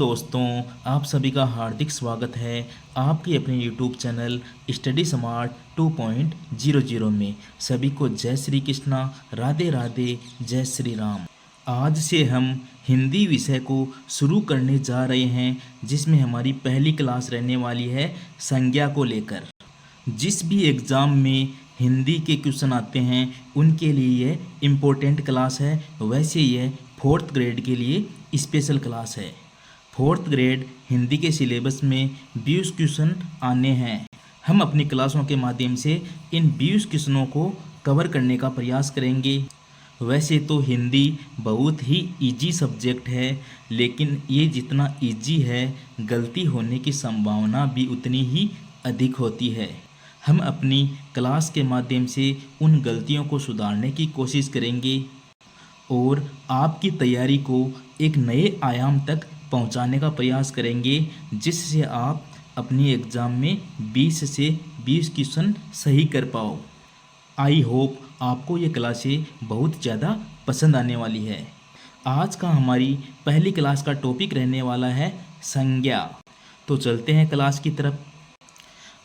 दोस्तों, आप सभी का हार्दिक स्वागत है आपके अपने YouTube चैनल स्टडी स्मार्ट 2.00 में। सभी को जय श्री कृष्णा, राधे राधे, जय श्री राम। आज से हम हिंदी विषय को शुरू करने जा रहे हैं, जिसमें हमारी पहली क्लास रहने वाली है संज्ञा को लेकर। जिस भी एग्ज़ाम में हिंदी के क्वेश्चन आते हैं उनके लिए ये इम्पोर्टेंट क्लास है। वैसे यह 4th ग्रेड के लिए स्पेशल क्लास है। 4th ग्रेड हिंदी के सिलेबस में 20 क्वेश्चन आने हैं। हम अपनी क्लासों के माध्यम से इन 20 क्वेश्चनों को कवर करने का प्रयास करेंगे। वैसे तो हिंदी बहुत ही इजी सब्जेक्ट है, लेकिन ये जितना इजी है गलती होने की संभावना भी उतनी ही अधिक होती है। हम अपनी क्लास के माध्यम से उन गलतियों को सुधारने की कोशिश करेंगे और आपकी तैयारी को एक नए आयाम तक पहुंचाने का प्रयास करेंगे, जिससे आप अपनी एग्ज़ाम में 20 से 20 क्वेश्चन सही कर पाओ। आई होप आपको ये क्लासें बहुत ज़्यादा पसंद आने वाली है। आज का हमारी पहली क्लास का टॉपिक रहने वाला है संज्ञा। तो चलते हैं क्लास की तरफ।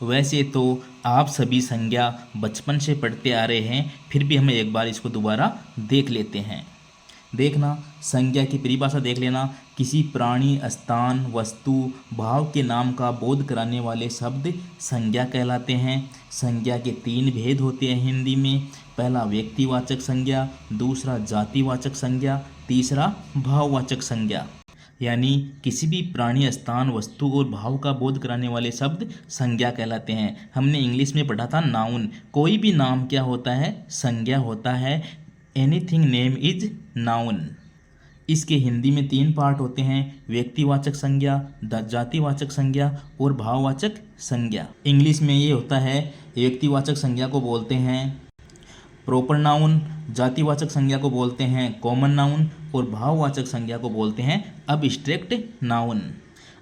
वैसे तो आप सभी संज्ञा बचपन से पढ़ते आ रहे हैं, फिर भी हमें एक बार इसको दोबारा देख लेते हैं। देखना, संज्ञा की परिभाषा देख लेना। किसी प्राणी, स्थान, वस्तु, भाव के नाम का बोध कराने वाले शब्द संज्ञा कहलाते हैं। संज्ञा के 3 भेद होते हैं हिंदी में। पहला व्यक्तिवाचक संज्ञा, दूसरा जातिवाचक संज्ञा, तीसरा भाववाचक संज्ञा। यानी किसी भी प्राणी, स्थान, वस्तु और भाव का बोध कराने वाले शब्द संज्ञा कहलाते हैं। हमने इंग्लिश में पढ़ा था नाउन। कोई भी नाम क्या होता है? संज्ञा होता है। Anything name is noun. इसके हिंदी में 3 पार्ट होते हैं: व्यक्तिवाचक संज्ञा, जातिवाचक संज्ञा और भाववाचक संज्ञा। इंग्लिश में ये होता है, व्यक्तिवाचक संज्ञा को बोलते हैं प्रॉपर नाउन, जातिवाचक संज्ञा को बोलते हैं कॉमन नाउन और भाववाचक संज्ञा को बोलते हैं अब्स्ट्रैक्ट नाउन।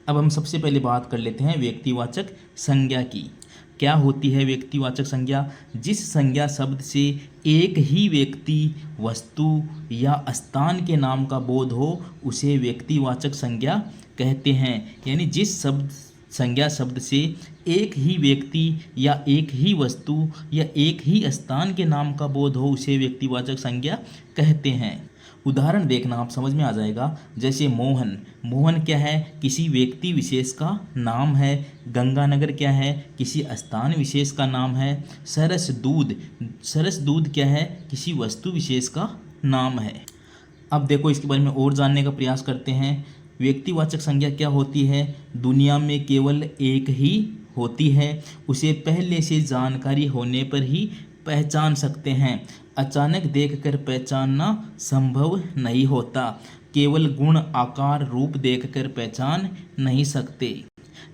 अब हम सबसे पहले बात कर लेते हैं व्यक्तिवाचक संज्ञा की। क्या होती है व्यक्तिवाचक संज्ञा? जिस संज्ञा शब्द से एक ही व्यक्ति, वस्तु या स्थान के नाम का बोध हो उसे व्यक्तिवाचक संज्ञा कहते हैं। यानी जिस संज्ञा शब्द से एक ही व्यक्ति या एक ही वस्तु या एक ही स्थान के नाम का बोध हो उसे व्यक्तिवाचक संज्ञा कहते हैं। उदाहरण देखना, आप समझ में आ जाएगा। जैसे मोहन। मोहन क्या है? किसी व्यक्ति विशेष का नाम है। गंगानगर क्या है? किसी स्थान विशेष का नाम है। सरस दूध। सरस दूध क्या है? किसी वस्तु विशेष का नाम है। अब देखो, इसके बारे में और जानने का प्रयास करते हैं। व्यक्तिवाचक संज्ञा क्या होती है? दुनिया में केवल एक ही होती है, उसे पहले से जानकारी होने पर ही पहचान सकते हैं। अचानक देखकर पहचानना संभव नहीं होता। केवल गुण, आकार, रूप देखकर पहचान नहीं सकते।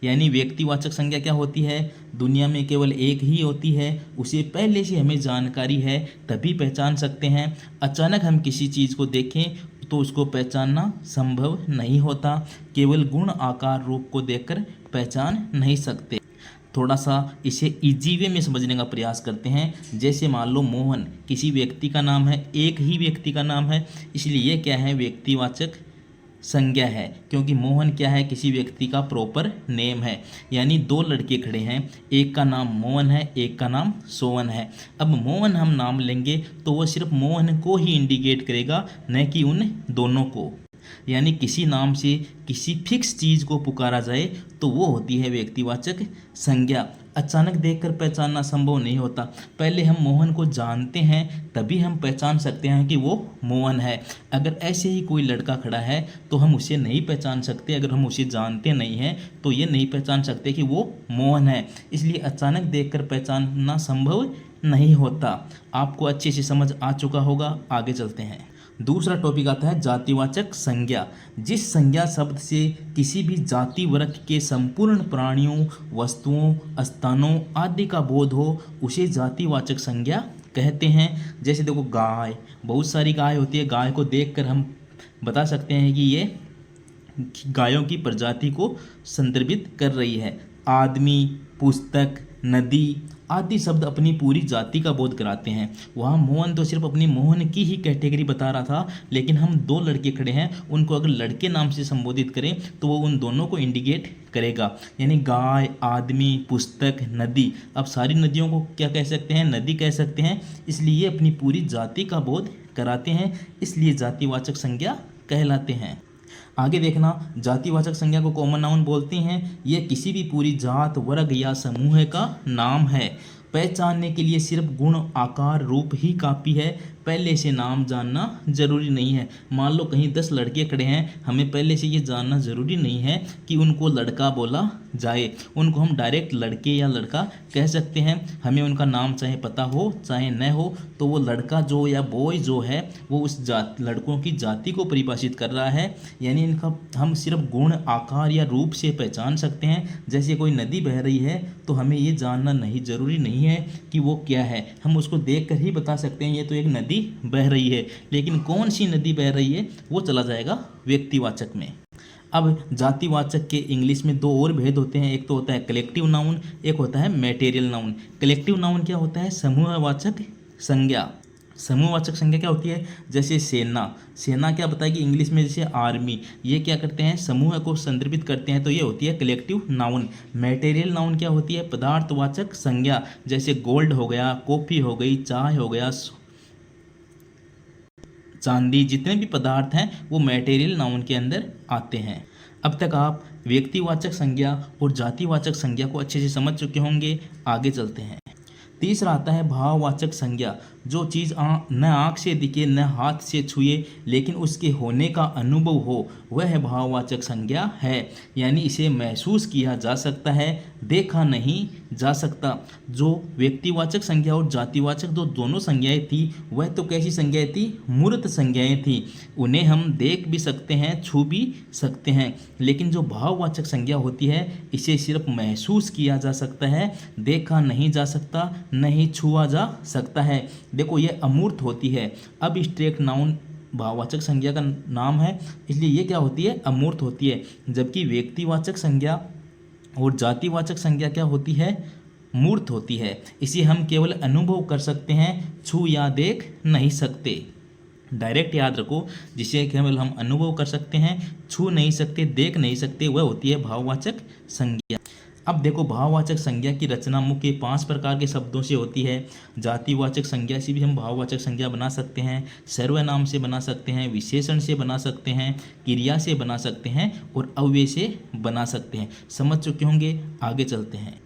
यानी व्यक्तिवाचक संज्ञा क्या होती है? दुनिया में केवल एक ही होती है, उसे पहले से हमें जानकारी है तभी पहचान सकते हैं। अचानक हम किसी चीज़ को देखें तो उसको पहचानना संभव नहीं होता। केवल गुण, आकार, रूप को देखकर पहचान नहीं सकते। थोड़ा सा इसे इजी वे में समझने का प्रयास करते हैं। जैसे मान लो मोहन किसी व्यक्ति का नाम है, एक ही व्यक्ति का नाम है, इसलिए ये क्या है? व्यक्तिवाचक संज्ञा है, क्योंकि मोहन क्या है? किसी व्यक्ति का प्रॉपर नेम है। यानी 2 लड़के खड़े हैं, एक का नाम मोहन है, एक का नाम सोहन है। अब मोहन हम नाम लेंगे तो वह सिर्फ मोहन को ही इंडिकेट करेगा, न कि उन दोनों को। यानी किसी नाम से किसी फिक्स चीज़ को पुकारा जाए तो वो होती है व्यक्तिवाचक संज्ञा। अचानक देखकर पहचानना संभव नहीं होता। पहले हम मोहन को जानते हैं तभी हम पहचान सकते हैं कि वो मोहन है। अगर ऐसे ही कोई लड़का खड़ा है तो हम उसे नहीं पहचान सकते। अगर हम उसे जानते नहीं हैं तो ये नहीं पहचान सकते कि वो मोहन है। इसलिए अचानक देखकर पहचानना संभव नहीं होता। आपको अच्छे से समझ आ चुका होगा। आगे चलते हैं। दूसरा टॉपिक आता है जातिवाचक संज्ञा। जिस संज्ञा शब्द से किसी भी जाति वर्ग के संपूर्ण प्राणियों, वस्तुओं, स्थानों आदि का बोध हो उसे जातिवाचक संज्ञा कहते हैं। जैसे देखो, गाय, बहुत सारी गाय होती है। गाय को देखकर हम बता सकते हैं कि ये गायों की प्रजाति को संदर्भित कर रही है। आदमी, पुस्तक, नदी आदि शब्द अपनी पूरी जाति का बोध कराते हैं। वहाँ मोहन तो सिर्फ अपनी मोहन की ही कैटेगरी बता रहा था, लेकिन हम दो लड़के खड़े हैं, उनको अगर लड़के नाम से संबोधित करें तो वो उन दोनों को इंडिकेट करेगा। यानी गाय, आदमी, पुस्तक, नदी। अब सारी नदियों को क्या कह सकते हैं? नदी कह सकते हैं। इसलिए ये अपनी पूरी जाति का बोध कराते हैं, इसलिए जातिवाचक संज्ञा कहलाते हैं। आगे देखना, जातिवाचक संज्ञा को कॉमन नाउन बोलते हैं। यह किसी भी पूरी जात, वर्ग या समूह का नाम है। पहचानने के लिए सिर्फ गुण, आकार, रूप ही काफ़ी है, पहले से नाम जानना जरूरी नहीं है। मान लो कहीं 10 लड़के खड़े हैं, हमें पहले से ये जानना जरूरी नहीं है कि उनको लड़का बोला जाए। उनको हम डायरेक्ट लड़के या लड़का कह सकते हैं। हमें उनका नाम चाहे पता हो चाहे न हो, तो वो लड़का जो या बॉय जो है वो उस लड़कों की जाति को परिभाषित कर रहा है। यानी इनका हम सिर्फ गुण, आकार या रूप से पहचान सकते हैं। जैसे कोई नदी बह रही है तो हमें ये जानना नहीं जरूरी नहीं है कि वो क्या है, हम उसको देख कर ही बता सकते हैं ये तो एक नदी बह रही है। लेकिन कौन सी नदी बह रही है वो चला जाएगा व्यक्तिवाचक में। अब जातिवाचक के इंग्लिश में दो और भेद होते हैं, एक तो होता है कलेक्टिव नाउन, एक होता है मैटेरियल नाउन। कलेक्टिव नाउन क्या होता है? समूहवाचक संज्ञा। समूहवाचक संज्ञा क्या होती है? जैसे सेना। सेना क्या बताएगी इंग्लिश में? जैसे आर्मी। ये क्या करते हैं? समूह को संदर्भित करते हैं, तो ये होती है कलेक्टिव नाउन। मैटेरियल नाउन क्या होती है? पदार्थवाचक संज्ञा। जैसे गोल्ड हो गया, कॉफ़ी हो गई, चाय हो गया, चांदी, जितने भी पदार्थ हैं वो मैटेरियल नाउन के अंदर आते हैं। अब तक आप व्यक्तिवाचक संज्ञा और जातिवाचक संज्ञा को अच्छे से समझ चुके होंगे। आगे चलते हैं। तीसरा आता है भाववाचक संज्ञा। जो चीज़ न आँख से दिखे न हाथ से छुए लेकिन उसके होने का अनुभव हो, वह भाववाचक संज्ञा है। यानी इसे महसूस किया जा सकता है, देखा नहीं जा सकता। जो व्यक्तिवाचक संज्ञा और जातिवाचक दोनों संज्ञाएं थी, वह तो कैसी संज्ञाएं थी? मूर्त संज्ञाएं थी। उन्हें हम देख भी सकते हैं, छू भी सकते हैं। लेकिन जो भाववाचक संज्ञा होती है, इसे सिर्फ महसूस किया जा सकता है, देखा नहीं जा सकता, नहीं छुआ जा सकता है। देखो ये अमूर्त होती है। अब एब्स्ट्रैक्ट नाउन भाववाचक संज्ञा का नाम है, इसलिए ये क्या होती है? अमूर्त होती है। जबकि व्यक्तिवाचक संज्ञा और जातिवाचक संज्ञा क्या होती है? मूर्त होती है। इसे हम केवल अनुभव कर सकते हैं, छू या देख नहीं सकते। डायरेक्ट याद रखो, जिसे केवल हम अनुभव कर सकते हैं, छू नहीं सकते, देख नहीं सकते, वह होती है भाववाचक संज्ञा। अब देखो, भाववाचक संज्ञा की रचना मुख्य 5 प्रकार के शब्दों से होती है। जातिवाचक संज्ञा से भी हम भाववाचक संज्ञा बना सकते हैं, सर्वनाम से बना सकते हैं, विशेषण से बना सकते हैं, क्रिया से बना सकते हैं और अव्यय से बना सकते हैं। समझ चुके होंगे। आगे चलते हैं।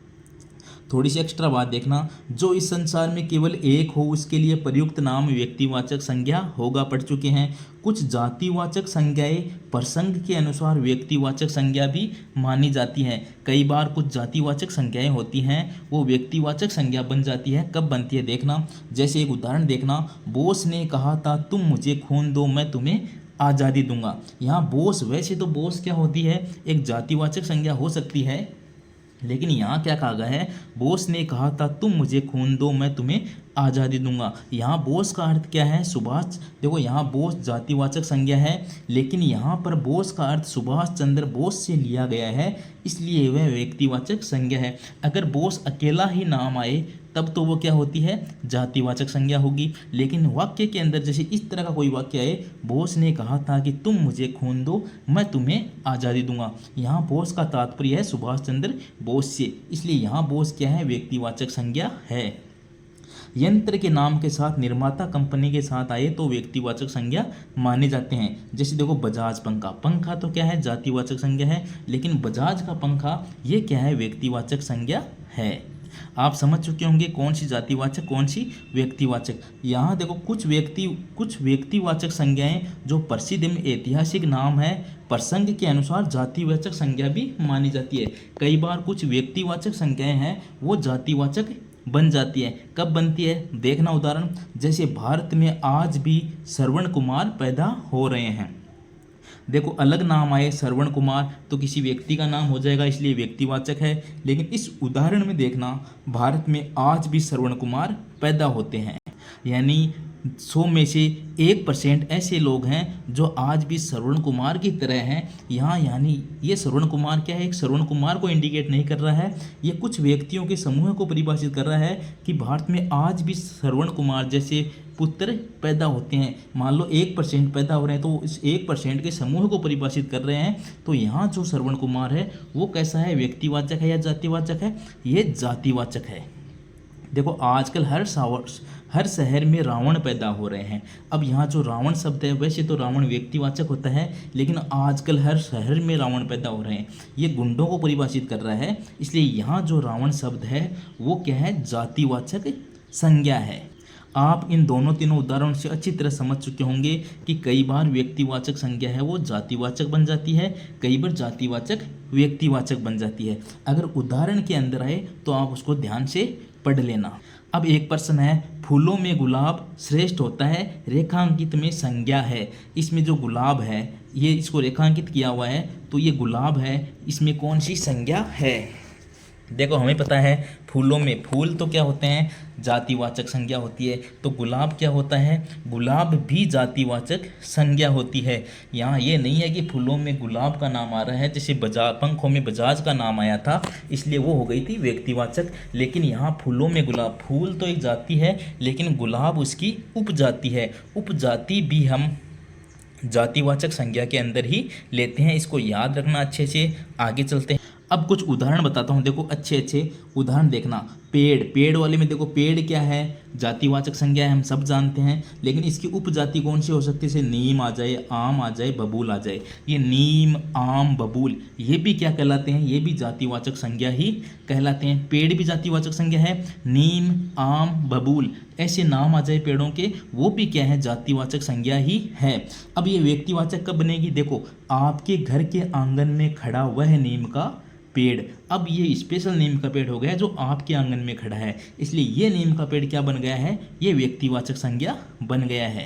थोड़ी सी एक्स्ट्रा बात देखना, जो इस संसार में केवल एक हो उसके लिए प्रयुक्त नाम व्यक्तिवाचक संज्ञा होगा, पढ़ चुके हैं। कुछ जातिवाचक संज्ञाएं प्रसंग के अनुसार व्यक्तिवाचक संज्ञा भी मानी जाती हैं। कई बार कुछ जातिवाचक संज्ञाएं होती हैं वो व्यक्तिवाचक संज्ञा बन जाती है। कब बनती है देखना, जैसे एक उदाहरण देखना, बोस ने कहा था तुम मुझे खून दो मैं तुम्हें आज़ादी दूंगा। यहाँ बोस, वैसे तो बोस क्या होती है? एक जातिवाचक संज्ञा हो सकती है, लेकिन यहाँ क्या कहा गया है? बोस ने कहा था तुम मुझे खून दो मैं तुम्हें आज़ादी दूंगा। यहाँ बोस का अर्थ क्या है? सुभाष। देखो यहाँ बोस जातिवाचक संज्ञा है, लेकिन यहाँ पर बोस का अर्थ सुभाष चंद्र बोस से लिया गया है, इसलिए वह व्यक्तिवाचक संज्ञा है। अगर बोस अकेला ही नाम आए तब तो वो क्या होती है? जातिवाचक संज्ञा होगी। लेकिन वाक्य के अंदर जैसे इस तरह का कोई वाक्य आए, बोस ने कहा था कि तुम मुझे खून दो मैं तुम्हें आज़ादी दूंगा, यहाँ बोस का तात्पर्य है सुभाष चंद्र बोस से, इसलिए यहाँ बोस क्या है? व्यक्तिवाचक संज्ञा है। यंत्र के नाम के साथ निर्माता कंपनी के साथ आए तो व्यक्तिवाचक संज्ञा माने जाते हैं। जैसे देखो बजाज पंखा, पंखा तो क्या है? जातिवाचक संज्ञा है, लेकिन बजाज का पंखा ये क्या है? व्यक्तिवाचक संज्ञा है। आप समझ चुके होंगे कौन सी जातिवाचक कौन सी व्यक्तिवाचक। यहाँ देखो कुछ व्यक्तिवाचक संज्ञाएं जो प्रसिद्ध एवं ऐतिहासिक नाम है, प्रसंग के अनुसार जातिवाचक संज्ञा भी मानी जाती है। कई बार कुछ व्यक्तिवाचक संज्ञाएं हैं वो जातिवाचक बन जाती है। कब बनती है देखना उदाहरण, जैसे भारत में आज भी श्रवण कुमार पैदा हो रहे हैं। देखो अलग नाम आए श्रवण कुमार तो किसी व्यक्ति का नाम हो जाएगा, इसलिए व्यक्तिवाचक है। लेकिन इस उदाहरण में देखना, भारत में आज भी श्रवण कुमार पैदा होते हैं, यानी 100 में से 1% ऐसे लोग हैं जो आज भी श्रवण कुमार की तरह हैं। यहाँ यानी ये श्रवण कुमार क्या है, एक श्रवण कुमार को इंडिकेट नहीं कर रहा है, ये कुछ व्यक्तियों के समूह को परिभाषित कर रहा है कि भारत में आज भी श्रवण कुमार जैसे पुत्र पैदा होते हैं। मान लो 1% पैदा हो रहे हैं तो इस 1% के समूह को परिभाषित कर रहे हैं। तो यहाँ जो श्रवण कुमार है वो कैसा है, व्यक्तिवाचक है या जातिवाचक है? ये जातिवाचक है। देखो आजकल हर शहर में रावण पैदा हो रहे हैं। अब यहाँ जो रावण शब्द है, वैसे तो रावण व्यक्तिवाचक होता है, लेकिन आजकल हर शहर में रावण पैदा हो रहे हैं, ये गुंडों को परिभाषित कर रहा है। इसलिए यहाँ जो रावण शब्द है वो क्या है, जातिवाचक संज्ञा है। आप इन दोनों तीनों उदाहरणों से अच्छी तरह समझ चुके होंगे कि कई बार व्यक्तिवाचक संज्ञा है वो जातिवाचक बन जाती है, कई बार जातिवाचक व्यक्तिवाचक बन जाती है। अगर उदाहरण के अंदर आए तो आप उसको ध्यान से पढ़ लेना। अब एक प्रश्न है, फूलों में गुलाब श्रेष्ठ होता है, रेखांकित में संज्ञा है। इसमें जो गुलाब है ये इसको रेखांकित किया हुआ है, तो ये गुलाब है, इसमें कौन सी संज्ञा है? देखो हमें पता है फूलों में, फूल तो क्या होते हैं, जातिवाचक संज्ञा होती है। तो गुलाब क्या होता है, गुलाब भी जातिवाचक संज्ञा होती है। यहाँ ये नहीं है कि फूलों में गुलाब का नाम आ रहा है, जैसे पंखों में बजाज का नाम आया था इसलिए वो हो गई थी व्यक्तिवाचक। लेकिन यहाँ फूलों में गुलाब, फूल तो एक जाति है लेकिन गुलाब उसकी उपजाति है। उपजाति भी हम जातिवाचक संज्ञा के अंदर ही लेते हैं, इसको याद रखना अच्छे से। आगे चलते हैं। अब कुछ उदाहरण बताता हूँ, देखो अच्छे अच्छे उदाहरण देखना। पेड़ वाले में देखो, पेड़ क्या है, जातिवाचक संज्ञा है, हम सब जानते हैं, लेकिन इसकी उपजाति कौन सी हो सकती है? जैसे नीम आ जाए, आम आ जाए, बबूल आ जाए। ये नीम, आम, बबूल ये भी क्या कहलाते हैं? ये भी जातिवाचक संज्ञा ही कहलाते हैं। पेड़ भी जातिवाचक संज्ञा है, नीम, आम, बबूल ऐसे नाम आ जाए पेड़ों के, वो भी क्या है, जातिवाचक संज्ञा ही है। अब ये व्यक्तिवाचक कब बनेगी? देखो आपके घर के आंगन में खड़ा वह नीम का पेड़, अब ये स्पेशल नीम का पेड़ हो गया जो आपके आंगन में खड़ा है, इसलिए ये नीम का पेड़ क्या बन गया है, ये व्यक्तिवाचक संज्ञा बन गया है।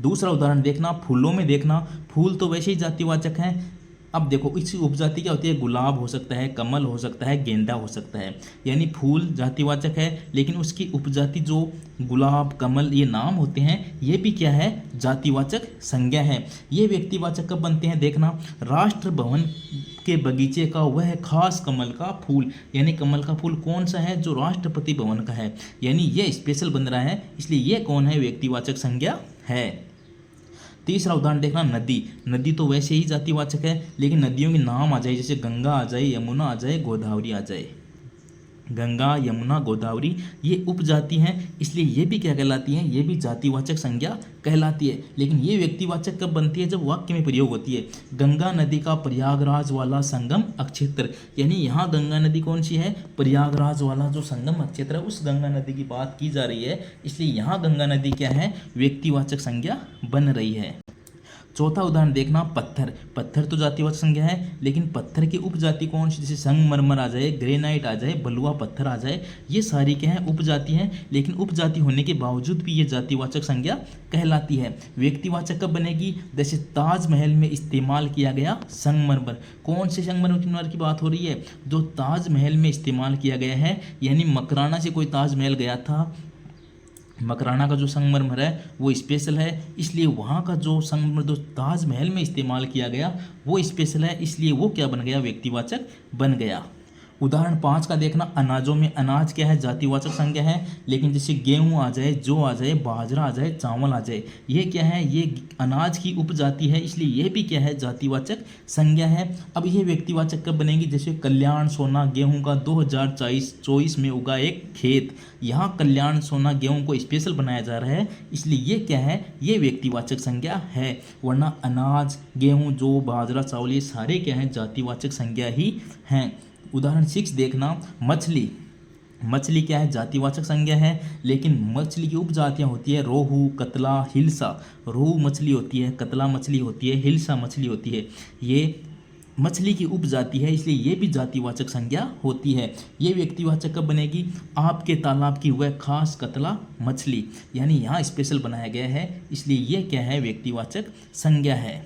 दूसरा उदाहरण देखना, फूलों में देखना, फूल तो वैसे ही जातिवाचक हैं। अब देखो इसकी उपजाति क्या होती है, गुलाब हो सकता है, कमल हो सकता है, गेंदा हो सकता है। यानी फूल जातिवाचक है लेकिन उसकी उपजाति जो गुलाब, कमल ये नाम होते हैं ये भी क्या है, जातिवाचक संज्ञा है। ये व्यक्तिवाचक कब बनते हैं? देखना, राष्ट्र भवन के बगीचे का वह खास कमल का फूल, यानी कमल का फूल कौन सा है, जो राष्ट्रपति भवन का है, यानी ये स्पेशल बन रहा है, इसलिए ये कौन है, व्यक्तिवाचक संज्ञा है। तीसरा उदाहरण देखना, नदी तो वैसे ही जातिवाचक है, लेकिन नदियों के नाम आ जाए, जैसे गंगा आ जाए, यमुना आ जाए, गोदावरी आ जाए। गंगा, यमुना, गोदावरी ये उपजाति हैं, इसलिए ये भी क्या कहलाती हैं, ये भी जातिवाचक संज्ञा कहलाती है। लेकिन ये व्यक्तिवाचक कब बनती है, जब वाक्य में प्रयोग होती है। गंगा नदी का प्रयागराज वाला संगम अक्षेत्र, यानी यहाँ गंगा नदी कौन सी है, प्रयागराज वाला जो संगम अक्षेत्र है उस गंगा नदी की बात की जा रही है, इसलिए यहाँ गंगा नदी क्या है, व्यक्तिवाचक संज्ञा बन रही है। चौथा उदाहरण देखना, पत्थर तो जातिवाचक संज्ञा है, लेकिन पत्थर की उपजाति कौन सी, जैसे संगमरमर आ जाए, ग्रेनाइट आ जाए, बलुआ पत्थर आ जाए, ये सारी क्या है, उपजाति हैं, लेकिन उपजाति होने के बावजूद भी ये जातिवाचक संज्ञा कहलाती है। व्यक्तिवाचक कब बनेगी, जैसे ताजमहल में इस्तेमाल किया गया संगमरमर, कौन से संगमरमर की बात हो रही है, जो ताजमहल में इस्तेमाल किया गया है, यानी मकराना से कोई ताजमहल गया था, मकराना का जो संगमरमर है वो स्पेशल है, इसलिए वहाँ का जो संगमरमर जो ताजमहल में इस्तेमाल किया गया वो स्पेशल है, इसलिए वो क्या बन गया, व्यक्तिवाचक बन गया। उदाहरण 5 का देखना, अनाजों में, अनाज क्या है, जातिवाचक संज्ञा है, लेकिन जैसे गेहूँ आ जाए, जौ आ जाए, बाजरा आ जाए, चावल आ जाए, ये क्या है, ये अनाज की उपजाति है, इसलिए ये भी क्या है, जातिवाचक संज्ञा है। अब ये व्यक्तिवाचक कब बनेगी, जैसे कल्याण सोना गेहूँ का 2024 में उगा एक खेत, यहाँ कल्याण सोना गेहूँ को स्पेशल बनाया जा रहा है, इसलिए ये क्या है, ये व्यक्तिवाचक संज्ञा है। वरना अनाज, गेहूँ, जौ, बाजरा, चावल ये सारे क्या हैं, जातिवाचक संज्ञा ही हैं। उदाहरण 6 देखना, मछली क्या है, जातिवाचक संज्ञा है, लेकिन मछली की उपजातियाँ होती है, रोहू, कतला, हिल्सा। रोहू मछली होती है, कतला मछली होती है, हिल्सा मछली होती है, ये मछली की उपजाति है, इसलिए ये भी जातिवाचक संज्ञा होती है। ये व्यक्तिवाचक कब बनेगी, आपके तालाब की वह खास कतला मछली, यानी यहाँ स्पेशल बनाया गया है, इसलिए ये क्या है, व्यक्तिवाचक संज्ञा है।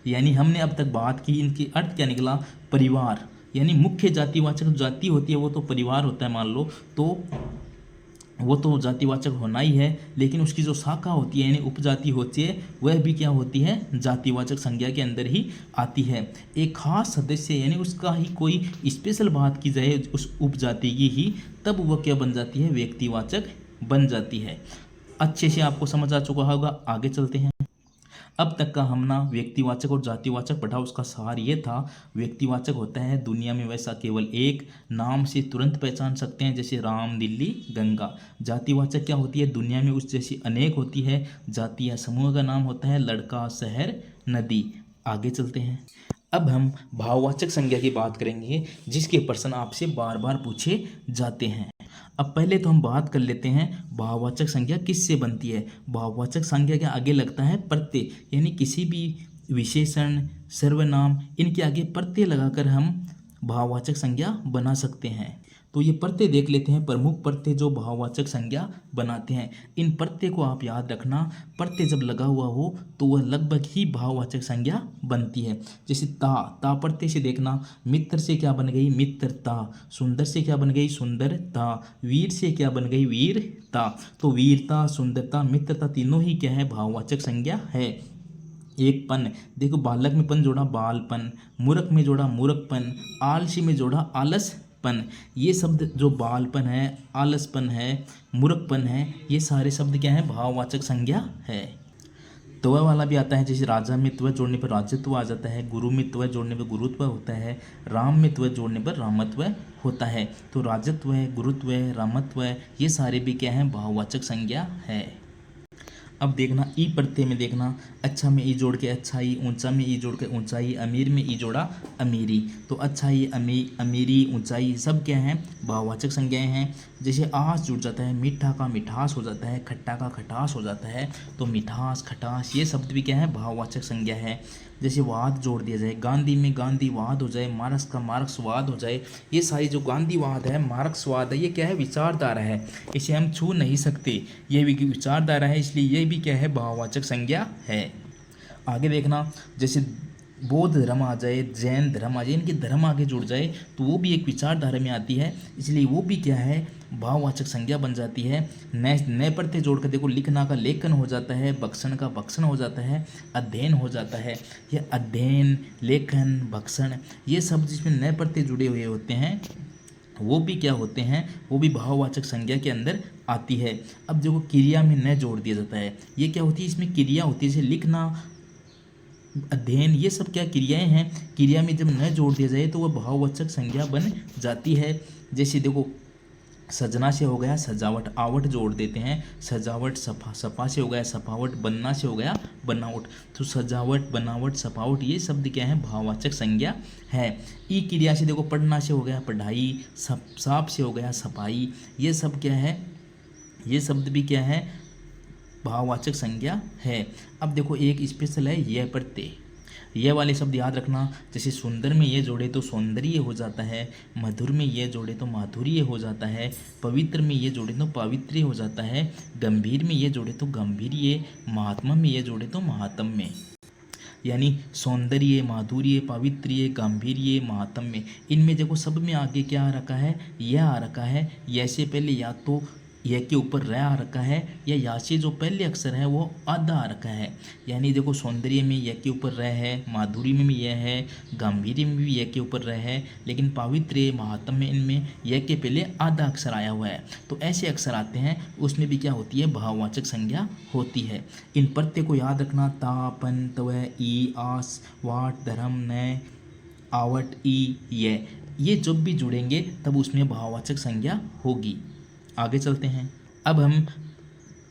यानी हमने अब तक बात की, इनकी अर्थ क्या निकला, परिवार, यानी मुख्य जातिवाचक जाति होती है वो तो परिवार होता है मान लो, तो वो तो जातिवाचक होना ही है, लेकिन उसकी जो शाखा होती है यानी उपजाति होती है वह भी क्या होती है, जातिवाचक संज्ञा के अंदर ही आती है। एक खास सदस्य यानी उसका ही कोई स्पेशल बात की जाए उस उपजाति की ही, तब वह क्या बन जाती है, व्यक्तिवाचक बन जाती है। अच्छे से आपको समझ आ चुका होगा, आगे चलते हैं। अब तक का हमने व्यक्तिवाचक और जातिवाचक पढ़ा, उसका सार ये था, व्यक्तिवाचक होता है दुनिया में वैसा केवल एक, नाम से तुरंत पहचान सकते हैं जैसे राम, दिल्ली, गंगा। जातिवाचक क्या होती है, दुनिया में उस जैसी अनेक होती है, जाति या समूह का नाम होता है लड़का, शहर, नदी। आगे चलते हैं। अब हम भाववाचक संज्ञा की बात करेंगे, जिसके प्रश्न आपसे बार बार पूछे जाते हैं। अब पहले तो हम बात कर लेते हैं भाववाचक संज्ञा किससे बनती है। भाववाचक संज्ञा के आगे लगता है प्रत्यय, यानी किसी भी विशेषण, सर्वनाम, इनके आगे प्रत्यय लगाकर हम भाववाचक संज्ञा बना सकते हैं। तो ये प्रत्यय देख लेते हैं, प्रमुख प्रत्यय जो भाववाचक संज्ञा बनाते हैं। इन प्रत्यय को आप याद रखना, प्रत्यय जब लगा हुआ हो तो वह लगभग ही भाववाचक संज्ञा बनती है। जैसे ता प्रत्यय से देखना, मित्र से क्या बन गई, मित्रता। सुंदर से क्या बन गई, सुंदरता। वीर से क्या बन गई, वीरता। तो वीरता, सुंदरता, मित्रता तीनों ही क्या है, भाववाचक संज्ञा है। एक पन, देखो बालक में पन जोड़ा, बालपन। मूर्ख में जोड़ा, मूर्खपन। आलसी में जोड़ा, आलसपन। ये शब्द जो बालपन है, आलसपन है, मूर्खपन है, ये सारे शब्द क्या है, भाववाचक संज्ञा है। त्व वाला भी आता है, जैसे राजा में त्व जोड़ने पर राजत्व आ जाता है, गुरु में त्व जोड़ने पर गुरुत्व होता है, राम में त्व जोड़ने पर रामत्व होता है। तो राजत्व, गुरुत्व, रामत्व, ये सारे भी क्या हैं, भाववाचक संज्ञा है। अब देखना ई प्रत्यय में देखना, अच्छा में ई जोड़ के अच्छाई, ऊंचा में ई जोड़ के ऊंचाई, अमीर में ई जोड़ा अमीरी। तो अच्छाई, अमीरी, ऊंचाई सब क्या हैं, भाववाचक संज्ञाएं हैं। जैसे आस जुड़ जाता है, मीठा का मिठास हो जाता है, खट्टा का खटास हो जाता है। तो मिठास, खटास, ये शब्द भी क्या है, भाववाचक संज्ञा है। जैसे वाद जोड़ दिया जाए, गांधी में गांधीवाद हो जाए, मार्क्स का मार्क्सवाद हो जाए। ये सारी जो गांधीवाद है, मार्क्सवाद है, ये क्या है, विचारधारा है, इसे हम छू नहीं सकते, ये भी विचारधारा है, इसलिए ये भी क्या है, भाववाचक संज्ञा है। आगे देखना, जैसे बौद्ध धर्म आ जाए, जैन धर्म आ जाए, इनके धर्म आगे जुड़ जाए तो वो भी एक विचारधारा में आती है, इसलिए वो भी क्या है, भाववाचक संज्ञा बन जाती है। नए प्रत्यय जोड़कर देखो, लिखना का लेखन हो जाता है, भक्षण का भक्षण हो जाता है, अध्ययन हो जाता है। ये अध्ययन, लेखन, भक्षण, ये सब जिसमें नए प्रत्यय जुड़े हुए होते हैं वो भी क्या होते हैं, वो भी भाववाचक संज्ञा के अंदर आती है। अब देखो क्रिया में न जोड़ दिया जाता है, ये क्या होती है, इसमें क्रिया होती है, जैसे लिखना, अध्ययन, ये सब क्या क्रियाएं हैं। क्रिया में जब न जोड़ दिया जाए तो वह भाववाचक संज्ञा बन जाती है। जैसे देखो सजना से हो गया सजावट, आवट जोड़ देते हैं, सजावट, सफा, सफा से हो गया सफावट, बनना से हो गया बनावट। तो सजावट, बनावट, सफावट, ये शब्द क्या है, भाववाचक संज्ञा है। ई क्रिया से देखो, पढ़ना से हो गया पढ़ाई, साफ से हो गया सफाई, ये सब क्या है, ये शब्द भी क्या है, भाववाचक संज्ञा है। अब देखो एक स्पेशल है यह प्रत्यय, ये वाले शब्द याद रखना। जैसे सुंदर में ये जोड़े तो सौंदर्य हो जाता है, मधुर में ये जोड़े तो माधुर्य हो जाता है, पवित्र में ये जोड़े तो पावित्र्य हो जाता है, गंभीर में ये जोड़े तो गंभीर्य, महात्मा में ये जोड़े तो महात्म्य। यानी सौंदर्य, माधुर्य, पावित्र्य, गांधीर्य, महात्म्य, इनमें देखो सब में आगे क्या आ रखा है, यह आ रखा है। यह से पहले या तो यह के ऊपर रह आ रखा है, या से जो पहले अक्षर है वो आधा आ रखा है। यानी देखो सौंदर्य में यह के ऊपर रह है, माधुर्य में भी यह है, गांधीर्य में भी यह के ऊपर रह है, लेकिन पावित्र्य, महात्म्य में इनमें यह के पहले आधा अक्षर आया हुआ है। तो ऐसे अक्षर आते हैं, उसमें भी क्या होती है, भाववाचक संज्ञा होती है। इन प्रत्यय को याद रखना, ता, पन, तव, ई, आस, वाट, धर्म, न, आवट, ई, ये जब भी जुड़ेंगे तब उसमें भाववाचक संज्ञा होगी। आगे चलते हैं। अब हम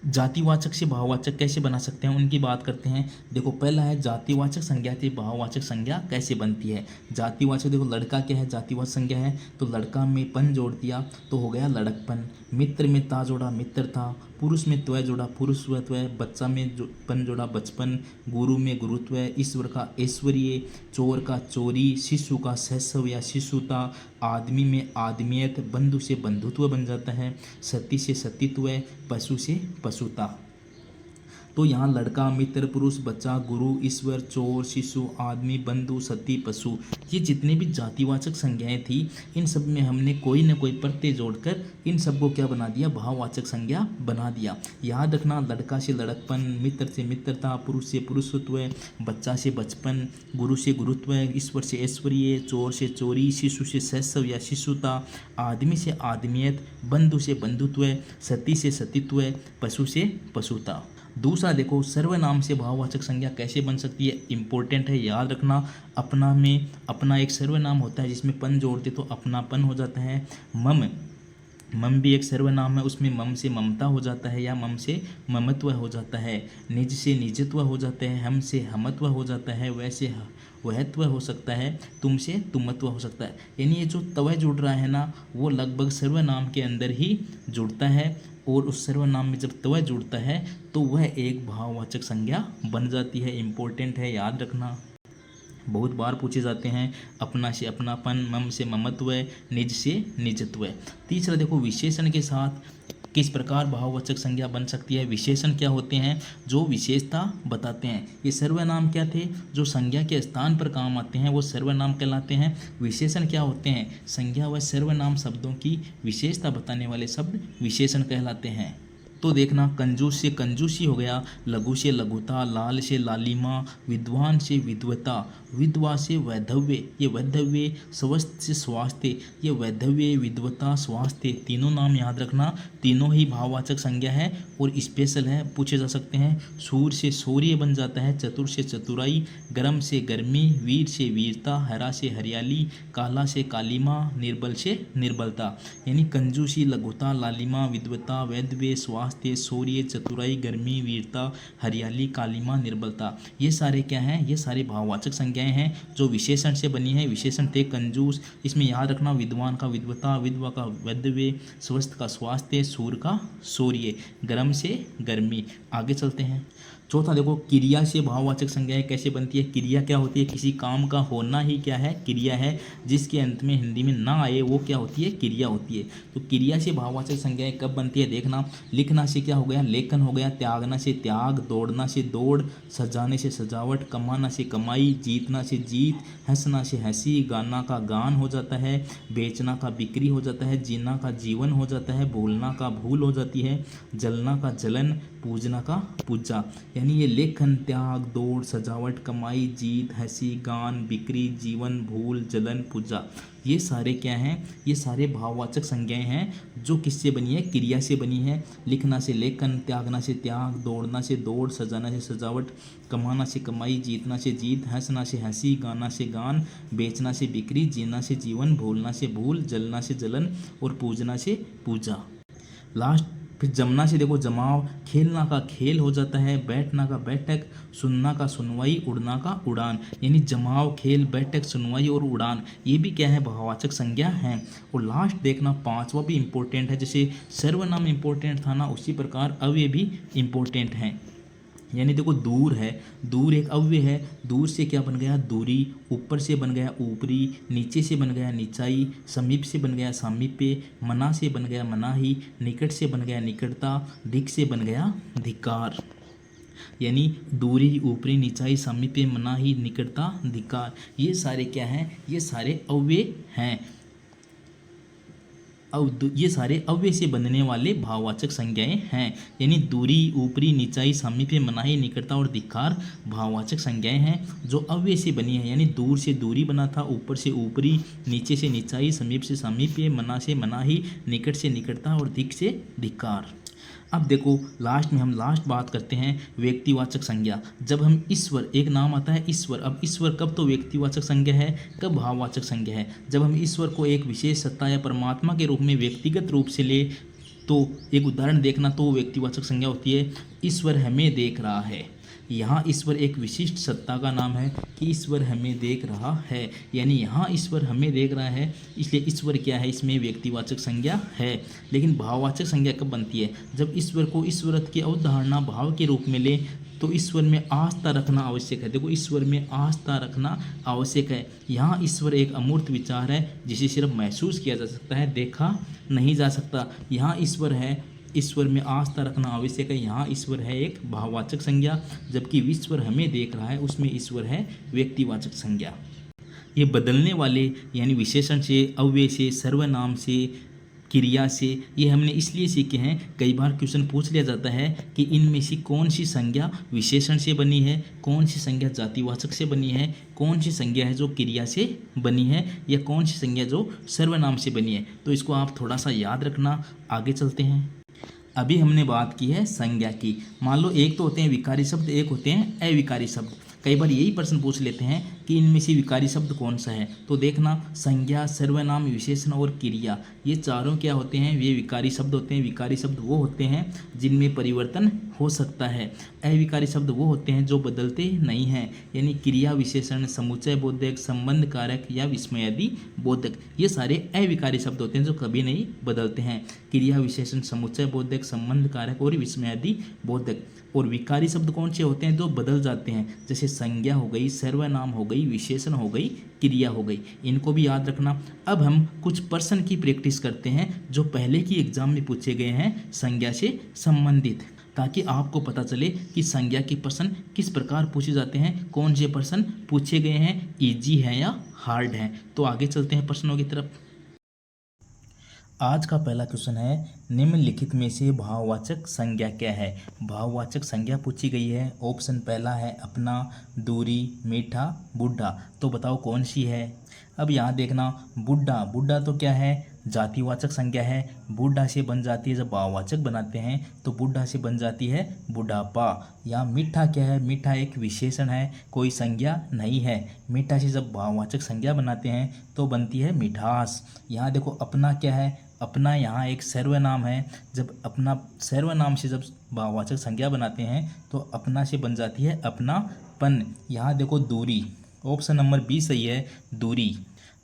जातिवाचक से भाववाचक कैसे बना सकते हैं उनकी बात करते हैं। देखो पहला है जातिवाचक संज्ञा से भाववाचक संज्ञा कैसे बनती है। जातिवाचक देखो लड़का क्या है, जातिवाचक संज्ञा है, तो लड़का में पन जोड़ दिया तो हो गया लड़कपन। मित्र में ता जोड़ा मित्रता, पुरुष में त्व जोड़ा पुरुषत्व, बच्चा में पन जोड़ा बचपन, गुरु में गुरुत्व, ईश्वर का ऐश्वर्य, चोर का चोरी, शिशु का शैशव या शिशुता, आदमी में आदमियत, बंधु से बंधुत्व बन जाता है, सती से सतीत्व, पशु से पशुता। तो यहाँ लड़का, मित्र, पुरुष, बच्चा, गुरु, ईश्वर, चोर, शिशु, आदमी, बंधु, सती, पशु, ये जितने भी जातिवाचक संज्ञाएं थी इन सब में हमने कोई न कोई प्रत्यय जोड़कर इन सबको क्या बना दिया, भाववाचक संज्ञा बना दिया। याद रखना, लड़का से लड़कपन, मित्र से मित्रता, पुरुष से पुरुषत्व, बच्चा से बचपन, गुरु से गुरुत्व, ईश्वर से ऐश्वर्य, चोर से चोरी, शिशु से शैशव या शिशुता, आदमी से आदमियत, बंधु से बंधुत्व, सती से सतीत्व, पशु से पशुता। दूसरा देखो, सर्वनाम से भाववाचक संज्ञा कैसे बन सकती है, इंपॉर्टेंट है, याद रखना। अपना में अपना एक सर्वनाम होता है जिसमें पन जोड़ते तो अपनापन हो जाता है। मम भी एक सर्वनाम है, उसमें मम से ममता हो जाता है या मम से ममत्व हो जाता है। निज से निजत्व हो जाता है, हम से हमत्व हो जाता है, वैसे वहत्व हो सकता है, तुम से तुमत्व हो सकता है। यानी ये जो तवय जुड़ रहा है ना, वो लगभग सर्वनाम के अंदर ही जुड़ता है और उस सर्वनाम में जब तवय जुड़ता है तो वह एक भाववाचक संज्ञा बन जाती है। इंपॉर्टेंट है, याद रखना, बहुत बार पूछे जाते हैं। अपना से अपनापन, मम से ममत्व, निज से निजत्व। तीसरा देखो, विशेषण के साथ किस प्रकार भाववाचक संज्ञा बन सकती है। विशेषण क्या होते हैं, जो विशेषता बताते हैं। ये सर्वनाम क्या थे, जो संज्ञा के स्थान पर काम आते हैं वो सर्वनाम कहलाते हैं। विशेषण क्या होते हैं, संज्ञा व सर्वनाम शब्दों की विशेषता बताने वाले शब्द विशेषण कहलाते हैं। तो देखना, कंजूस से कंजूसी हो गया, लघु से लघुता, लाल से लालिमा, विद्वान से विद्वता, विधवा से वैधव्य, ये वैधव्य, स्वस्थ से स्वास्थ्य, ये वैधव्य, विद्वता, स्वास्थ्य, तीनों नाम याद रखना, तीनों ही भाववाचक संज्ञा है और स्पेशल है, पूछे जा सकते हैं। सूर से शौर्य बन जाता है, चतुर से चतुराई, गर्म से गर्मी, वीर से वीरता, हरा से हरियाली, काला से कालीमा, निर्बल से निर्बलता। यानी कंजूसी, लघुता, लालिमा, विद्वता, वैधव्य, स्वास्थ्य, शौर्य, चतुराई, गर्मी, वीरता, हरियाली, कालीमा, निर्बलता, ये सारे क्या हैं, ये सारे भाववाचक संज्ञाएं हैं जो विशेषण से बनी है। विशेषण थे कंजूस, इसमें याद रखना, विद्वान का विद्वता, विधवा का वैधव्य, स्वस्थ का स्वास्थ्य, सूर का शौर्य, गर्म से गर्मी। आगे चलते हैं। चौथा देखो, क्रिया से भाववाचक संज्ञाएं कैसे बनती है। क्रिया क्या होती है, किसी काम का होना ही क्या है, क्रिया है। जिसके अंत में हिंदी में ना आए वो क्या होती है, क्रिया होती है। तो क्रिया से भाववाचक संज्ञाएं कब बनती है, देखना। लिखना से क्या हो गया, लेखन हो गया। त्यागना से त्याग, दौड़ना से दौड़, सजाने से सजावट, कमाना से कमाई, जीतना से जीत, हंसना से हंसी, गाना का गान हो जाता है, बेचना का बिक्री हो जाता है, जीना का जीवन हो जाता है, भूलना का भूल हो जाती है, जलना का जलन, पूजना का पूजा। यानी ये लेखन, त्याग, दौड़, सजावट, कमाई, जीत, हंसी, गान, बिक्री, जीवन, भूल, जलन, पूजा, ये सारे क्या हैं, ये सारे भाववाचक संज्ञाएं हैं जो किससे बनी है, क्रिया से बनी है। लिखना से लेखन, त्यागना से त्याग, दौड़ना से दौड़, सजाना से सजावट, कमाना से कमाई, जीतना से जीत, हंसना से हंसी, गाना से गान, बेचना से बिक्री, जीना से जीवन, भूलना से भूल, जलना से जलन और पूजना से पूजा। लास्ट फिर जमना से देखो जमाव, खेलना का खेल हो जाता है, बैठना का बैठक, सुनना का सुनवाई, उड़ना का उड़ान। यानी जमाव, खेल, बैठक, सुनवाई और उड़ान, ये भी क्या है, भाववाचक संज्ञा हैं। और लास्ट देखना, पांचवा भी इंपॉर्टेंट है। जैसे सर्वनाम इंपॉर्टेंट था ना, उसी प्रकार अव्यय भी इंपॉर्टेंट हैं। यानी देखो, दूर है, दूर एक अव्यय है। दूर से क्या बन गया, दूरी। ऊपर से बन गया ऊपरी, नीचे से बन गया नीचाई, समीप से बन गया सामीप्य, मना से बन गया मनाही, निकट से बन गया निकटता, धिक से बन गया धिक्कार। यानी दूरी, ऊपरी, नीचाई, सामीप्य, मनाही, निकटता, धिक्कार, ये सारे क्या हैं, ये सारे अव्यय हैं। ये सारे अव्यय से बनने वाले भाववाचक संज्ञाएं हैं। यानी दूरी, ऊपरी, नीचाई, सामीप्य, मनाही, निकटता और धिक्कार भाववाचक संज्ञाएं हैं जो अव्यय से बनी है। यानी दूर से दूरी बना था, ऊपर से ऊपरी, नीचे से नीचाई, समीप से सामीप्य, मना से मनाही, निकट से निकटता और धिक से धिक्कार। अब देखो, लास्ट में हम लास्ट बात करते हैं व्यक्तिवाचक संज्ञा। जब हम ईश्वर, एक नाम आता है ईश्वर। अब ईश्वर कब तो व्यक्तिवाचक संज्ञा है, कब भाववाचक संज्ञा है। जब हम ईश्वर को एक विशेष सत्ता या परमात्मा के रूप में व्यक्तिगत रूप से ले तो एक उदाहरण देखना, तो व्यक्तिवाचक संज्ञा होती है ईश्वर हमें देख रहा है। यहाँ ईश्वर एक विशिष्ट सत्ता का नाम है कि ईश्वर हमें देख रहा है। यानी यहाँ ईश्वर हमें देख रहा है, इसलिए ईश्वर क्या है, इसमें व्यक्तिवाचक संज्ञा है। लेकिन भाववाचक संज्ञा कब बनती है, जब ईश्वर को ईश्वरत्व की अवधारणा भाव के रूप में ले तो ईश्वर में आस्था रखना आवश्यक है। देखो, ईश्वर में आस्था रखना आवश्यक है। यहाँ ईश्वर एक अमूर्त विचार है जिसे सिर्फ महसूस किया जा सकता है, देखा नहीं जा सकता। यहाँ ईश्वर है ईश्वर में आस्था रखना आवश्यक है। यहाँ ईश्वर है एक भाववाचक संज्ञा, जबकि विश्वर हमें देख रहा है उसमें ईश्वर है व्यक्तिवाचक संज्ञा। ये बदलने वाले यानी विशेषण से, अव्यय से, सर्वनाम से, क्रिया से, ये हमने इसलिए सीखे हैं। कई बार क्वेश्चन पूछ लिया जाता है कि इनमें से कौन सी संज्ञा विशेषण से बनी है, कौन सी संज्ञा जातिवाचक से बनी है, कौन सी संज्ञा है जो क्रिया से बनी है, या कौन सी संज्ञा जो सर्वनाम से बनी है। तो इसको आप थोड़ा सा याद रखना। आगे चलते हैं। अभी हमने बात की है संज्ञा की। मान लो एक तो होते हैं विकारी शब्द, एक होते हैं अविकारी शब्द। कई बार यही प्रश्न पूछ लेते हैं कि इनमें से विकारी शब्द कौन सा है। तो देखना, संज्ञा, सर्वनाम, विशेषण और क्रिया, ये चारों क्या होते हैं, वे विकारी शब्द होते हैं। विकारी शब्द वो होते हैं जिनमें परिवर्तन हो सकता है। अविकारी शब्द वो होते हैं जो बदलते नहीं हैं, यानी क्रिया, विशेषण, समुच्चय बोधक, संबंध कारक या विस्मयादि बोधक, ये सारे अविकारी शब्द होते हैं जो कभी नहीं बदलते हैं। क्रिया, विशेषण, समुच्चय बोधक, संबंध कारक और विस्मयादि बोधक। और विकारी शब्द कौन से होते हैं, जो बदल जाते हैं, जैसे संज्ञा हो गई, सर्वनाम हो गई, विशेषण हो गई, क्रिया हो गई। इनको भी याद रखना। अब हम कुछ प्रश्न की प्रैक्टिस करते हैं जो पहले की एग्जाम में पूछे गए हैं संज्ञा से संबंधित, ताकि आपको पता चले कि संज्ञा के प्रश्न किस प्रकार पूछे जाते हैं, कौन से प्रश्न पूछे गए हैं, इजी हैं या हार्ड हैं। तो आगे चलते हैं प्रश्नों की तरफ। आज का पहला क्वेश्चन है, निम्नलिखित में से भाववाचक संज्ञा क्या है। भाववाचक संज्ञा पूछी गई है। ऑप्शन पहला है अपना, दूरी, मीठा, बूढ़ा। तो बताओ कौन सी है। अब यहाँ देखना, बूढ़ा, बूढ़ा तो क्या है, जातिवाचक संज्ञा है। बूढ़ा से बन जाती है, जब भाववाचक बनाते हैं तो बूढ़ा से बन जाती है बुढ़ापा। यहाँ मीठा क्या है, मीठा एक विशेषण है, कोई संज्ञा नहीं है। मीठा से जब भाववाचक संज्ञा बनाते हैं तो बनती है मिठास। यहाँ देखो, अपना क्या है, अपना यहाँ एक सर्वनाम है। जब अपना सर्वनाम से जब भाववाचक संज्ञा बनाते हैं तो अपना से बन जाती है अपनापन। यहाँ देखो, दूरी, ऑप्शन नंबर बी सही है, दूरी।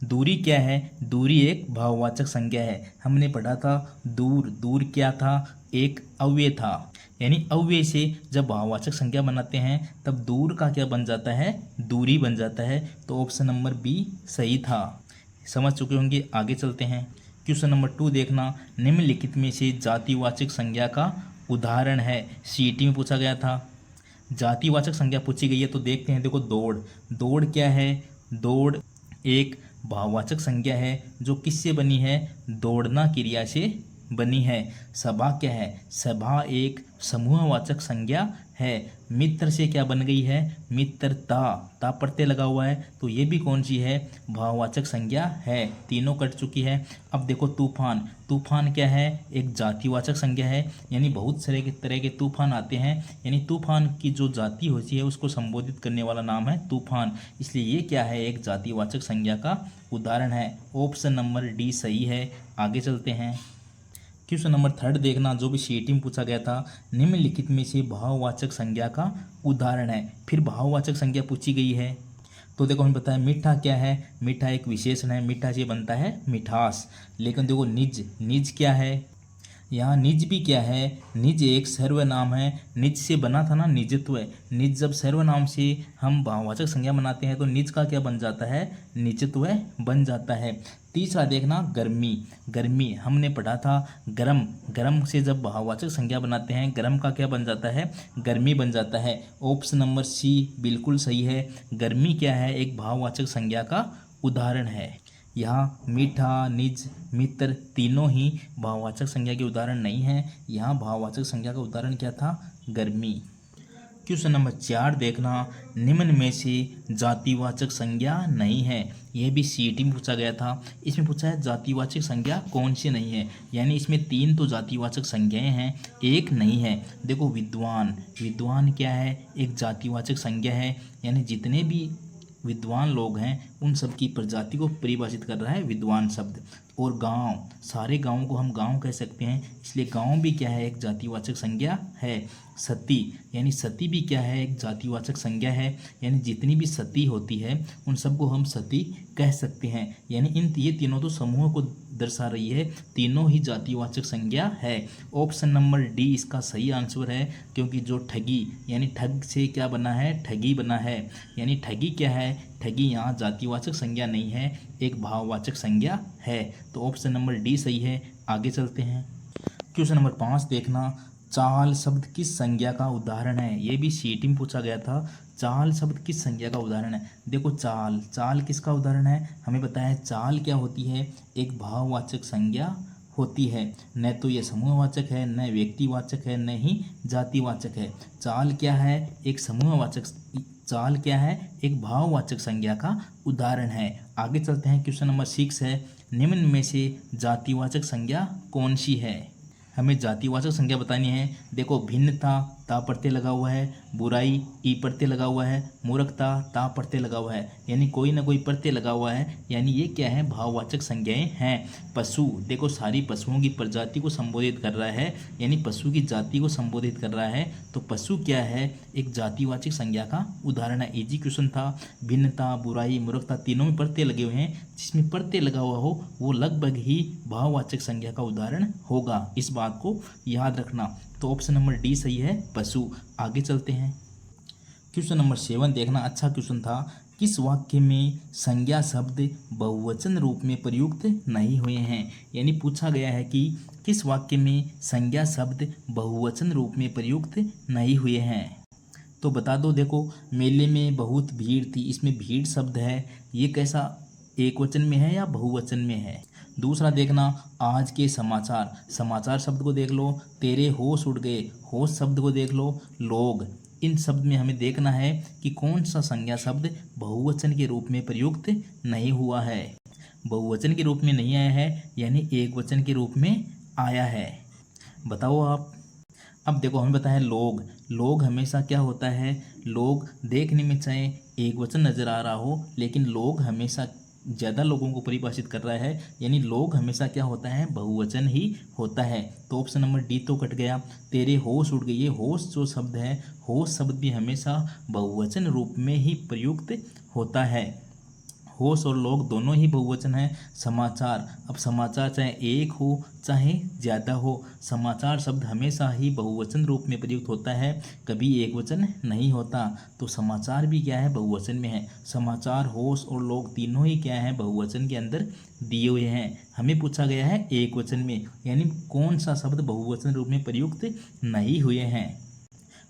दूरी क्या है, दूरी एक भाववाचक संज्ञा है। हमने पढ़ा था दूर, दूर क्या था, एक अव्यय था, यानी अव्यय से जब भाववाचक संज्ञा बनाते हैं तब दूर का क्या बन जाता है, दूरी बन जाता है। तो ऑप्शन नंबर बी सही था। समझ चुके होंगे। आगे चलते हैं। क्वेश्चन नंबर 2 देखना, निम्नलिखित में से जातिवाचक संज्ञा का उदाहरण है। सीईटी में पूछा गया था, जातिवाचक संज्ञा पूछी गई है। तो देखते हैं, देखो, दौड़, दौड़ क्या है, दौड़ एक भाववाचक संज्ञा है जो किससे बनी है, दौड़ना क्रिया से बनी है। सभा क्या है, सभा एक समूहवाचक संज्ञा है। मित्र से क्या बन गई है, मित्रता, ता प्रत्यय लगा हुआ है, तो ये भी कौन सी है, भाववाचक संज्ञा है। तीनों कट चुकी है। अब देखो, तूफान, तूफान क्या है, एक जातिवाचक संज्ञा है, यानी बहुत सारे के तरह के तूफान आते हैं, यानी तूफान की जो जाति होती है उसको संबोधित करने वाला नाम है तूफान, इसलिए ये क्या है, एक जातिवाचक संज्ञा का उदाहरण है। ऑप्शन नंबर डी सही है। आगे चलते हैं। क्वेश्चन नंबर 3 देखना, जो भी सीईटी में पूछा गया था, निम्नलिखित में से भाववाचक संज्ञा का उदाहरण है। फिर भाववाचक संज्ञा पूछी गई है। तो देखो, हमें पता है मीठा क्या है, मीठा एक विशेषण है, मीठा से बनता है मिठास। लेकिन देखो, निज, निज क्या है, यहाँ निज भी क्या है, निज एक सर्वनाम है। निज से बना था ना निजत्व, निज जब सर्वनाम से हम भाववाचक संज्ञा बनाते हैं तो निज का क्या बन जाता है, निजत्व बन जाता है। तीसरा देखना, गर्मी, गर्मी हमने पढ़ा था गरम, गरम से जब भाववाचक संज्ञा बनाते हैं गरम का क्या बन जाता है, गर्मी बन जाता है। ऑप्शन नंबर सी बिल्कुल सही है। गर्मी क्या है, एक भाववाचक संज्ञा का उदाहरण है। यहाँ मीठा, निज, मित्र तीनों ही भाववाचक संज्ञा के उदाहरण नहीं हैं। यहाँ भाववाचक संज्ञा का उदाहरण क्या था, गर्मी। क्वेश्चन नंबर 4 देखना, निम्न में से जातिवाचक संज्ञा नहीं है। यह भी सीईटी में पूछा गया था। इसमें पूछा है जातिवाचक संज्ञा कौन सी नहीं है, यानी इसमें 3 तो जातिवाचक संज्ञाएं हैं, एक नहीं है। देखो, विद्वान, विद्वान क्या है, एक जातिवाचक संज्ञा है, यानी जितने भी विद्वान लोग हैं उन सब की प्रजाति को परिभाषित कर रहा है विद्वान शब्द। और गांव, सारे गांवों को हम गांव कह सकते हैं, इसलिए गांव भी क्या है, एक जातिवाचक संज्ञा है। सती, यानी सती भी क्या है, एक जातिवाचक संज्ञा है, यानी जितनी भी सती होती है उन सबको हम सती कह सकते हैं। यानी ये तीनों तो समूह को दर्शा रही है, तीनों ही जातिवाचक संज्ञा है। ऑप्शन नंबर डी इसका सही आंसर है, क्योंकि जो ठगी, यानी ठग से क्या बना है, ठगी बना है, यानी ठगी क्या है, ठगी यहाँ जातिवाचक संज्ञा नहीं है, एक भाववाचक संज्ञा है। तो ऑप्शन नंबर डी सही है। आगे चलते हैं। क्वेश्चन नंबर 5 देखना, चाल शब्द किस संज्ञा का उदाहरण है। ये भी सीटी में पूछा गया था। चाल शब्द किस संज्ञा का उदाहरण है। देखो चाल, चाल किसका उदाहरण है, हमें पता है चाल क्या होती है, एक भाववाचक संज्ञा होती है। न तो ये समूहवाचक है, न व्यक्तिवाचक है, न ही जातिवाचक है। चाल क्या है, एक समूहवाचक, चाल क्या है, एक भाववाचक संज्ञा का उदाहरण है। आगे चलते हैं, क्वेश्चन नंबर 6 है, निम्न में से जातिवाचक संज्ञा कौन सी है। हमें जातिवाचक संज्ञा बतानी है। देखो भिन्नता, ता प्रत्यय लगा हुआ है, बुराई ई प्रत्यय लगा हुआ है, मूर्खता ता प्रत्यय लगा हुआ है, यानी कोई ना कोई प्रत्यय लगा हुआ है, यानी ये क्या है, भाववाचक संज्ञाएं हैं। पशु, देखो सारी पशुओं की प्रजाति को संबोधित कर रहा है, यानी पशु की जाति को संबोधित कर रहा है, तो पशु क्या है, एक जातिवाचक संज्ञा का उदाहरण है। इजी क्वेश्चन था। भिन्नता, बुराई, मूर्खता तीनों में प्रत्यय लगे हुए हैं, जिसमें प्रत्यय लगा हुआ हो वो लगभग ही भाववाचक संज्ञा का उदाहरण होगा। इस बात को याद रखना। तो ऑप्शन नंबर डी सही है, पशु। आगे चलते हैं, क्वेश्चन नंबर 7 देखना, अच्छा क्वेश्चन था। किस वाक्य में संज्ञा शब्द बहुवचन रूप में प्रयुक्त नहीं हुए हैं। यानी पूछा गया है कि किस वाक्य में संज्ञा शब्द बहुवचन रूप में प्रयुक्त नहीं हुए हैं। तो बता दो। देखो मेले में बहुत भीड़ थी, इसमें भीड़ शब्द है, ये कैसा, एक वचन में है या बहुवचन में है। दूसरा देखना, आज के समाचार, समाचार शब्द को देख लो, तेरे होश उड़ गए, होश शब्द को देख लो, लोग, इन शब्द में हमें देखना है कि कौन सा संज्ञा शब्द बहुवचन के रूप में प्रयुक्त नहीं हुआ है। बहुवचन के रूप में नहीं आया है, यानी एक वचन के रूप में आया है। बताओ आप। अब देखो हमें पता है लोग, लोग हमेशा क्या होता है, लोग देखने में चाहे एक वचन नजर आ रहा हो, लेकिन लोग हमेशा ज़्यादा लोगों को परिभाषित कर रहा है, यानी लोग हमेशा क्या होता है, बहुवचन ही होता है। तो ऑप्शन नंबर डी तो कट गया। तेरे होश उड़ गए, ये होश जो शब्द है, होश शब्द भी हमेशा बहुवचन रूप में ही प्रयुक्त होता है। होश और लोग दोनों ही बहुवचन है। समाचार, अब समाचार चाहे एक हो चाहे ज़्यादा हो, समाचार शब्द हमेशा ही बहुवचन रूप में प्रयुक्त होता है, कभी एक वचन नहीं होता। तो समाचार भी क्या है, बहुवचन में है। समाचार, होश और लोग तीनों ही क्या है, बहुवचन के अंदर दिए हुए हैं। हमें पूछा गया है एक वचन में, यानी कौन सा शब्द बहुवचन रूप में प्रयुक्त नहीं हुए हैं।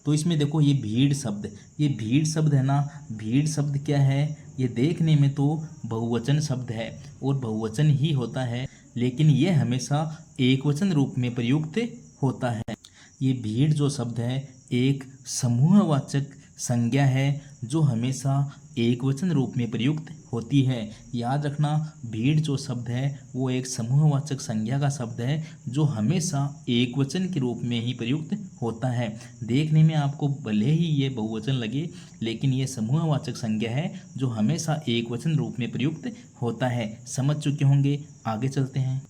तो इसमें देखो ये भीड़ शब्द, ये भीड़ शब्द है ना, भीड़ शब्द क्या है, ये देखने में तो बहुवचन शब्द है और बहुवचन ही होता है, लेकिन ये हमेशा एक वचन रूप में प्रयुक्त होता है। ये भीड़ जो शब्द है एक समूहवाचक संज्ञा है जो हमेशा एक वचन रूप में प्रयुक्त होती है। याद रखना, भीड़ जो शब्द है वो एक समूहवाचक संज्ञा का शब्द है जो हमेशा एक वचन के रूप में ही प्रयुक्त होता है। देखने में आपको भले ही ये बहुवचन लगे, लेकिन ये समूहवाचक संज्ञा है जो हमेशा एक वचन रूप में प्रयुक्त होता है। समझ चुके होंगे। आगे चलते हैं,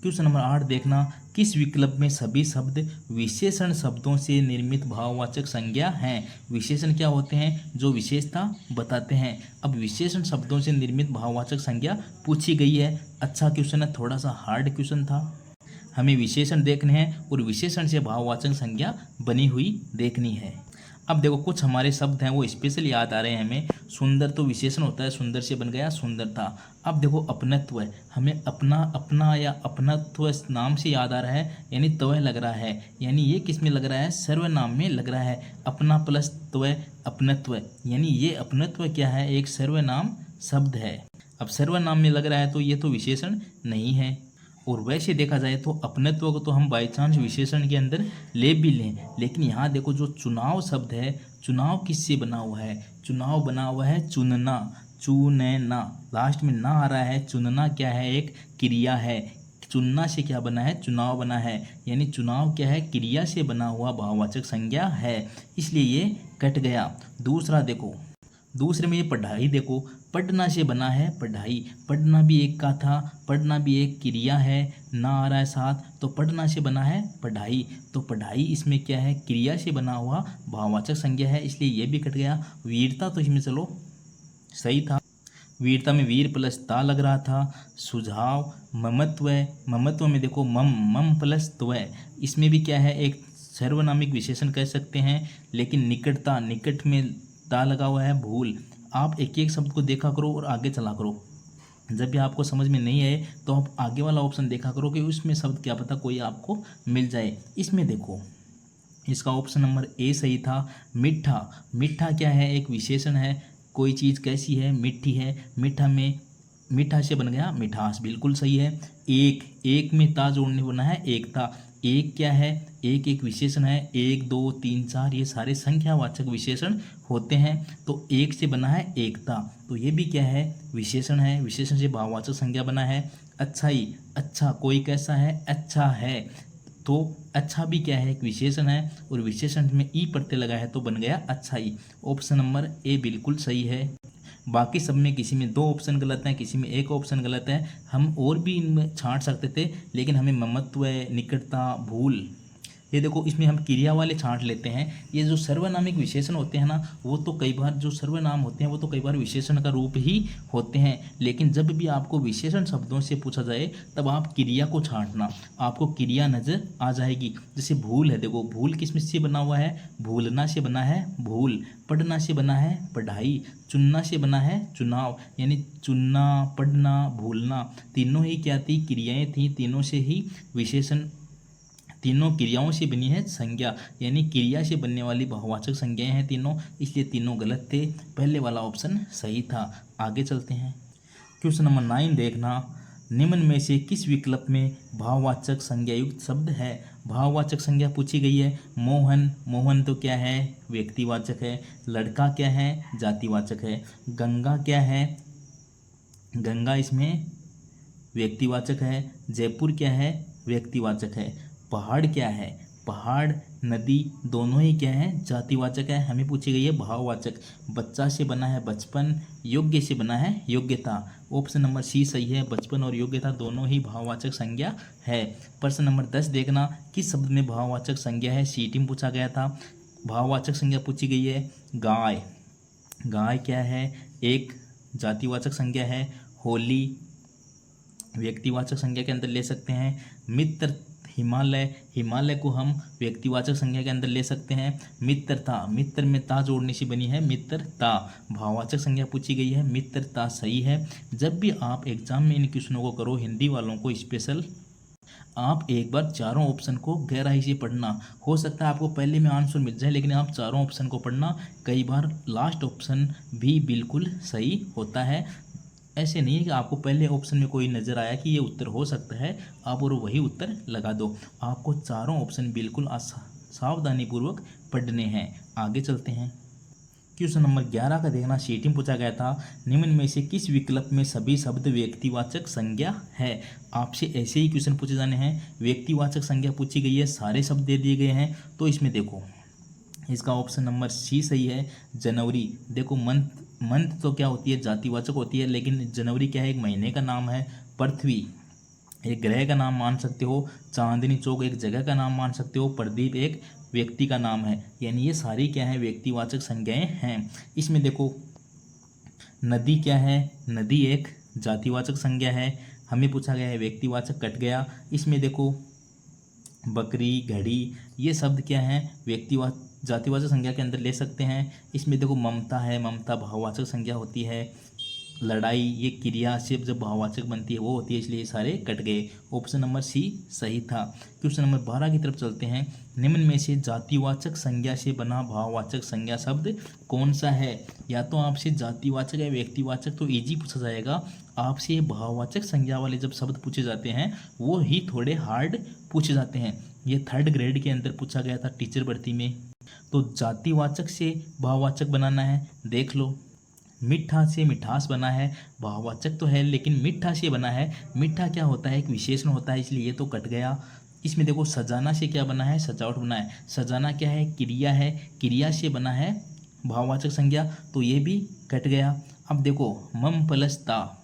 क्वेश्चन नंबर 8 देखना, किस विकल्प में सभी शब्द विशेषण शब्दों से निर्मित भाववाचक संज्ञा हैं। विशेषण क्या होते हैं, जो विशेषता बताते हैं। अब विशेषण शब्दों से निर्मित भाववाचक संज्ञा पूछी गई है। अच्छा क्वेश्चन है, थोड़ा सा हार्ड क्वेश्चन था। हमें विशेषण देखने हैं और विशेषण से भाववाचक संज्ञा बनी हुई देखनी है। अब देखो कुछ हमारे शब्द हैं वो स्पेशल याद आ रहे हैं हमें। सुंदर तो विशेषण होता है, सुंदर से बन गया सुंदरता। अब देखो अपनत्व है, हमें अपना, अपना या अपनत्व नाम से याद आ रहा है, यानी त्व लग रहा है, यानी ये किस में लग रहा है, सर्वनाम में लग रहा है। अपना प्लस त्व अपनत्व, यानी ये अपनत्व क्या है, एक सर्वनाम शब्द है। अब सर्वनाम में लग रहा है तो ये तो विशेषण नहीं है। और वैसे देखा जाए तो अपनत्व को तो हम बाई चांस विशेषण के अंदर ले भी लें, लेकिन यहाँ देखो जो चुनाव शब्द है, चुनाव किससे बना हुआ है, चुनाव बना हुआ है चुनना, चुनना, लास्ट में ना आ रहा है। चुनना क्या है, एक क्रिया है। चुनना से क्या बना है, चुनाव बना है, यानी चुनाव क्या है, क्रिया से बना हुआ भाववाचक संज्ञा है, इसलिए ये कट गया। दूसरा देखो, दूसरे में ये पढ़ाई देखो, पढ़ना से बना है पढ़ाई, पढ़ना भी एक का था, पढ़ना भी एक क्रिया है, ना आ रहा है साथ, तो पढ़ना से बना है पढ़ाई, तो पढ़ाई इसमें क्या है, क्रिया से बना हुआ भाववाचक संज्ञा है, इसलिए ये भी कट गया। वीरता तो इसमें चलो सही था, वीरता में वीर प्लस ता लग रहा था। सुझाव, ममत्व, ममत्व में देखो मम, मम प्लस त्व, इसमें भी क्या है, एक सर्वनामिक विशेषण कह सकते हैं, लेकिन निकटता, निकट में ता लगा हुआ है। भूल, आप एक एक शब्द को देखा करो और आगे चला करो। जब भी आपको समझ में नहीं आए तो आप आगे वाला ऑप्शन देखा करो कि उसमें शब्द क्या पता कोई आपको मिल जाए। इसमें देखो, इसका ऑप्शन नंबर ए सही था। मीठा, मीठा क्या है? एक विशेषण है। कोई चीज़ कैसी है? मीठी है। मीठा में मीठा से बन गया मिठास, बिल्कुल सही है। एक, एक में ता जोड़ने बना है एकता। एक क्या है? एक एक विशेषण है। एक, दो, तीन, चार, ये सारे संख्यावाचक विशेषण होते हैं। तो एक से बना है एकता, तो ये भी क्या है? विशेषण है। विशेषण से भाववाचक संज्ञा बना है। अच्छाई, अच्छा, कोई कैसा है? अच्छा है। तो अच्छा भी क्या है? एक विशेषण है, और विशेषण में ई प्रत्यय लगा है तो बन गया अच्छाई। ऑप्शन नंबर ए बिल्कुल सही है। बाकी सब में किसी में दो ऑप्शन गलत हैं, किसी में एक ऑप्शन गलत है। हम और भी इनमें छांट सकते थे, लेकिन हमें ममत्व, निकटता, भूल, ये देखो इसमें हम क्रिया वाले छांट लेते हैं। ये जो सर्वनामिक विशेषण होते हैं ना, वो तो कई बार जो सर्वनाम होते हैं वो तो कई बार विशेषण का रूप ही होते हैं। लेकिन जब भी आपको विशेषण शब्दों से पूछा जाए तब आप क्रिया को छांटना, आपको क्रिया नजर आ जाएगी। जैसे भूल है, देखो भूल किस में से बना हुआ है? भूलना से बना है भूल। पढ़ना से बना है पढ़ाई। चुनना से बना है चुनाव। यानी चुनना, पढ़ना, भूलना, तीनों ही क्या थी? क्रियाएं थी। तीनों से ही विशेषण, तीनों क्रियाओं से बनी है संज्ञा, यानी क्रिया से बनने वाली बहुवाचक संज्ञाएं हैं तीनों, इसलिए तीनों गलत थे। पहले वाला ऑप्शन सही था। आगे चलते हैं। क्वेश्चन नंबर 9 देखना। निम्न में से किस विकल्प में भाववाचक संज्ञा युक्त शब्द है? भाववाचक संज्ञा पूछी गई है। मोहन, मोहन तो क्या है? व्यक्तिवाचक है। लड़का क्या है? जातिवाचक है। गंगा क्या है? गंगा इसमें व्यक्तिवाचक है। जयपुर क्या है? व्यक्तिवाचक है। पहाड़ क्या है? पहाड़, नदी, दोनों ही क्या है? जातिवाचक है। हमें पूछी गई है भाववाचक। बच्चा से बना है बचपन। योग्य से बना है योग्यता। ऑप्शन नंबर सी सही है। बचपन और योग्यता दोनों ही भाववाचक संज्ञा है। प्रश्न नंबर 10 देखना। किस शब्द में भाववाचक संज्ञा है? सीटी में पूछा गया था। भाववाचक संज्ञा पूछी गई है। गाय, गाय क्या है? एक जातिवाचक संज्ञा है। होली व्यक्तिवाचक संज्ञा के अंदर ले सकते हैं। मित्र, हिमालय, हिमालय को हम व्यक्तिवाचक संज्ञा के अंदर ले सकते हैं। मित्रता, मित्र में ता जोड़ने से बनी है मित्रता। भाववाचक संज्ञा पूछी गई है। मित्रता सही है। जब भी आप एग्जाम में इन क्वेश्चनों को करो, हिंदी वालों को स्पेशल, आप एक बार चारों ऑप्शन को गहराई से पढ़ना। हो सकता है आपको पहले में आंसर मिल जाए, लेकिन आप चारों ऑप्शन को पढ़ना। कई बार लास्ट ऑप्शन भी बिल्कुल सही होता है। ऐसे नहीं है कि आपको पहले ऑप्शन में कोई नज़र आया कि ये उत्तर हो सकता है, आप और वही उत्तर लगा दो। आपको चारों ऑप्शन बिल्कुल सावधानीपूर्वक पढ़ने हैं। आगे चलते हैं। क्वेश्चन नंबर 11 का देखना। सीटी में पूछा गया था। निम्न में से किस विकल्प में सभी शब्द व्यक्तिवाचक संज्ञा है? आपसे ऐसे ही क्वेश्चन पूछे जाने हैं। व्यक्तिवाचक संज्ञा पूछी गई है, सारे शब्द दे दिए गए हैं। तो इसमें देखो, इसका ऑप्शन नंबर सी सही है। जनवरी, देखो मंथ, मंथ तो क्या होती है? जातिवाचक होती है, लेकिन जनवरी क्या है? एक महीने का नाम है। पृथ्वी एक ग्रह का नाम मान सकते हो। चांदनी चौक एक जगह का नाम मान सकते हो। प्रदीप एक व्यक्ति का नाम है। यानी ये सारी क्या है? व्यक्तिवाचक संज्ञाएं हैं। इसमें देखो, नदी क्या है? नदी एक जातिवाचक संज्ञा है। हमें पूछा गया है व्यक्तिवाचक, कट गया। इसमें देखो, बकरी, घड़ी, ये शब्द क्या है? व्यक्तिवाचक, जातिवाचक संज्ञा के अंदर ले सकते हैं। इसमें देखो, ममता है, ममता भाववाचक संज्ञा होती है। लड़ाई, ये क्रिया से जब भाववाचक बनती है वो होती है, इसलिए ये सारे कट गए। ऑप्शन नंबर सी सही था। क्वेश्चन नंबर 12 की तरफ चलते हैं। निम्न में से जातिवाचक संज्ञा से बना भाववाचक संज्ञा शब्द कौन सा है? या तो आपसे जातिवाचक या व्यक्तिवाचक तो इजी पूछा जाएगा। आपसे भाववाचक संज्ञा वाले जब शब्द पूछे जाते हैं वो ही थोड़े हार्ड पूछे जाते हैं। ये 3rd ग्रेड के अंदर पूछा गया था टीचर भर्ती में। तो जातिवाचक से भाववाचक बनाना है, देख लो। मीठा से मिठास बना है, भाववाचक तो है लेकिन मीठा से बना है। मीठा क्या होता है? एक विशेषण होता है, इसलिए ये तो कट गया। इसमें देखो, सजाना से क्या बना है? सजावट बना है। सजाना क्या है? क्रिया है। क्रिया से बना है भाववाचक संज्ञा, तो ये भी कट गया। अब देखो, मम प्लस ता,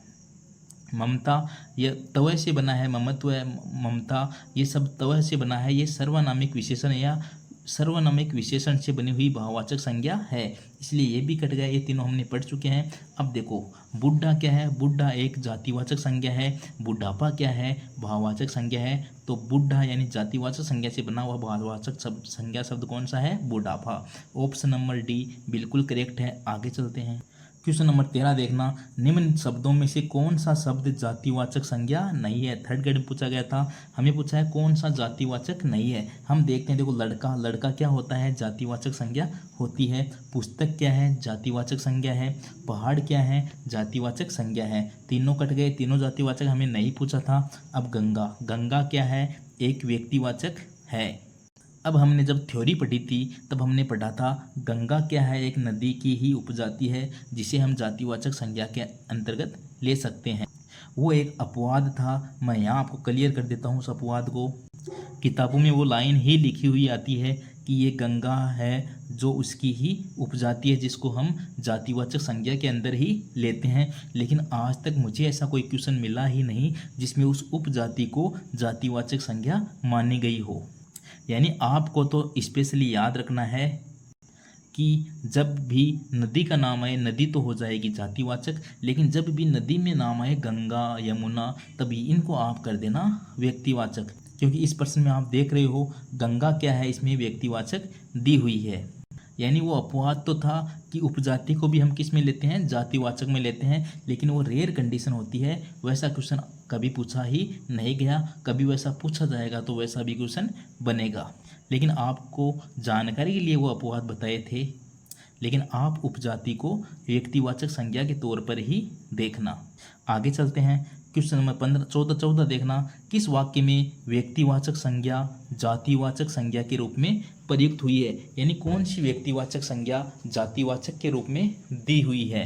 ममता, ये तवय से बना है। ममत्व है, ममता, ये सब तवय से बना है। ये सर्वनामिक विशेषण या सर्वनामिक विशेषण से बनी हुई भाववाचक संज्ञा है, इसलिए ये भी कट गया। ये तीनों हमने पढ़ चुके हैं। अब देखो, बुढ़ा क्या है? बुढ़ा एक जातिवाचक संज्ञा है। बुढ़ापा क्या है? भाववाचक संज्ञा है। तो बुढ़ा यानी जातिवाचक संज्ञा से बना हुआ भाववाचक संज्ञा शब्द कौन सा है? बुढ़ापा। ऑप्शन नंबर डी बिल्कुल करेक्ट है। आगे चलते हैं। क्वेश्चन नंबर 13 देखना, निम्न शब्दों में से कौन सा शब्द जातिवाचक संज्ञा नहीं है। थर्ड ग्रेड में पूछा गया था, हमें पूछा है कौन सा जातिवाचक नहीं है। हम देखते हैं, देखो लड़का, लड़का क्या होता है, जातिवाचक संज्ञा होती है। पुस्तक क्या है, जातिवाचक संज्ञा है। पहाड़ क्या है, जातिवाचक संज्ञा है। तीनों कट गए, तीनों जातिवाचक हमें नहीं पूछा था। अब गंगा, गंगा क्या है, एक व्यक्तिवाचक है। अब हमने जब थ्योरी पढ़ी थी तब हमने पढ़ा था गंगा क्या है, एक नदी की ही उपजाति है जिसे हम जातिवाचक संज्ञा के अंतर्गत ले सकते हैं। वो एक अपवाद था, मैं यहाँ आपको क्लियर कर देता हूँ उस अपवाद को। किताबों में वो लाइन ही लिखी हुई आती है कि ये गंगा है जो उसकी ही उपजाति है जिसको हम जातिवाचक संज्ञा के अंदर ही लेते हैं। लेकिन आज तक मुझे ऐसा कोई क्वेश्चन मिला ही नहीं जिसमें उस उपजाति को जातिवाचक संज्ञा मानी गई हो। यानी आपको तो स्पेशली याद रखना है कि जब भी नदी का नाम आए, नदी तो हो जाएगी जातिवाचक, लेकिन जब भी नदी में नाम आए गंगा, यमुना, तभी इनको आप कर देना व्यक्तिवाचक। क्योंकि इस प्रश्न में आप देख रहे हो गंगा क्या है, इसमें व्यक्तिवाचक दी हुई है। यानी वो अपवाद तो था कि उपजाति को भी हम किस में लेते हैं, जातिवाचक में लेते हैं, लेकिन वो रेयर कंडीशन होती है। वैसा क्वेश्चन कभी पूछा ही नहीं गया, कभी वैसा पूछा जाएगा तो वैसा भी क्वेश्चन बनेगा। लेकिन आपको जानकारी के लिए वो अपवाद बताए थे, लेकिन आप उपजाति को व्यक्तिवाचक संज्ञा के तौर पर ही देखना। आगे चलते हैं, क्वेश्चन नंबर 14 देखना, किस वाक्य में व्यक्तिवाचक संज्ञा जातिवाचक संज्ञा के रूप में प्रयुक्त हुई है। यानी कौन सी व्यक्तिवाचक संज्ञा जातिवाचक के रूप में दी हुई है।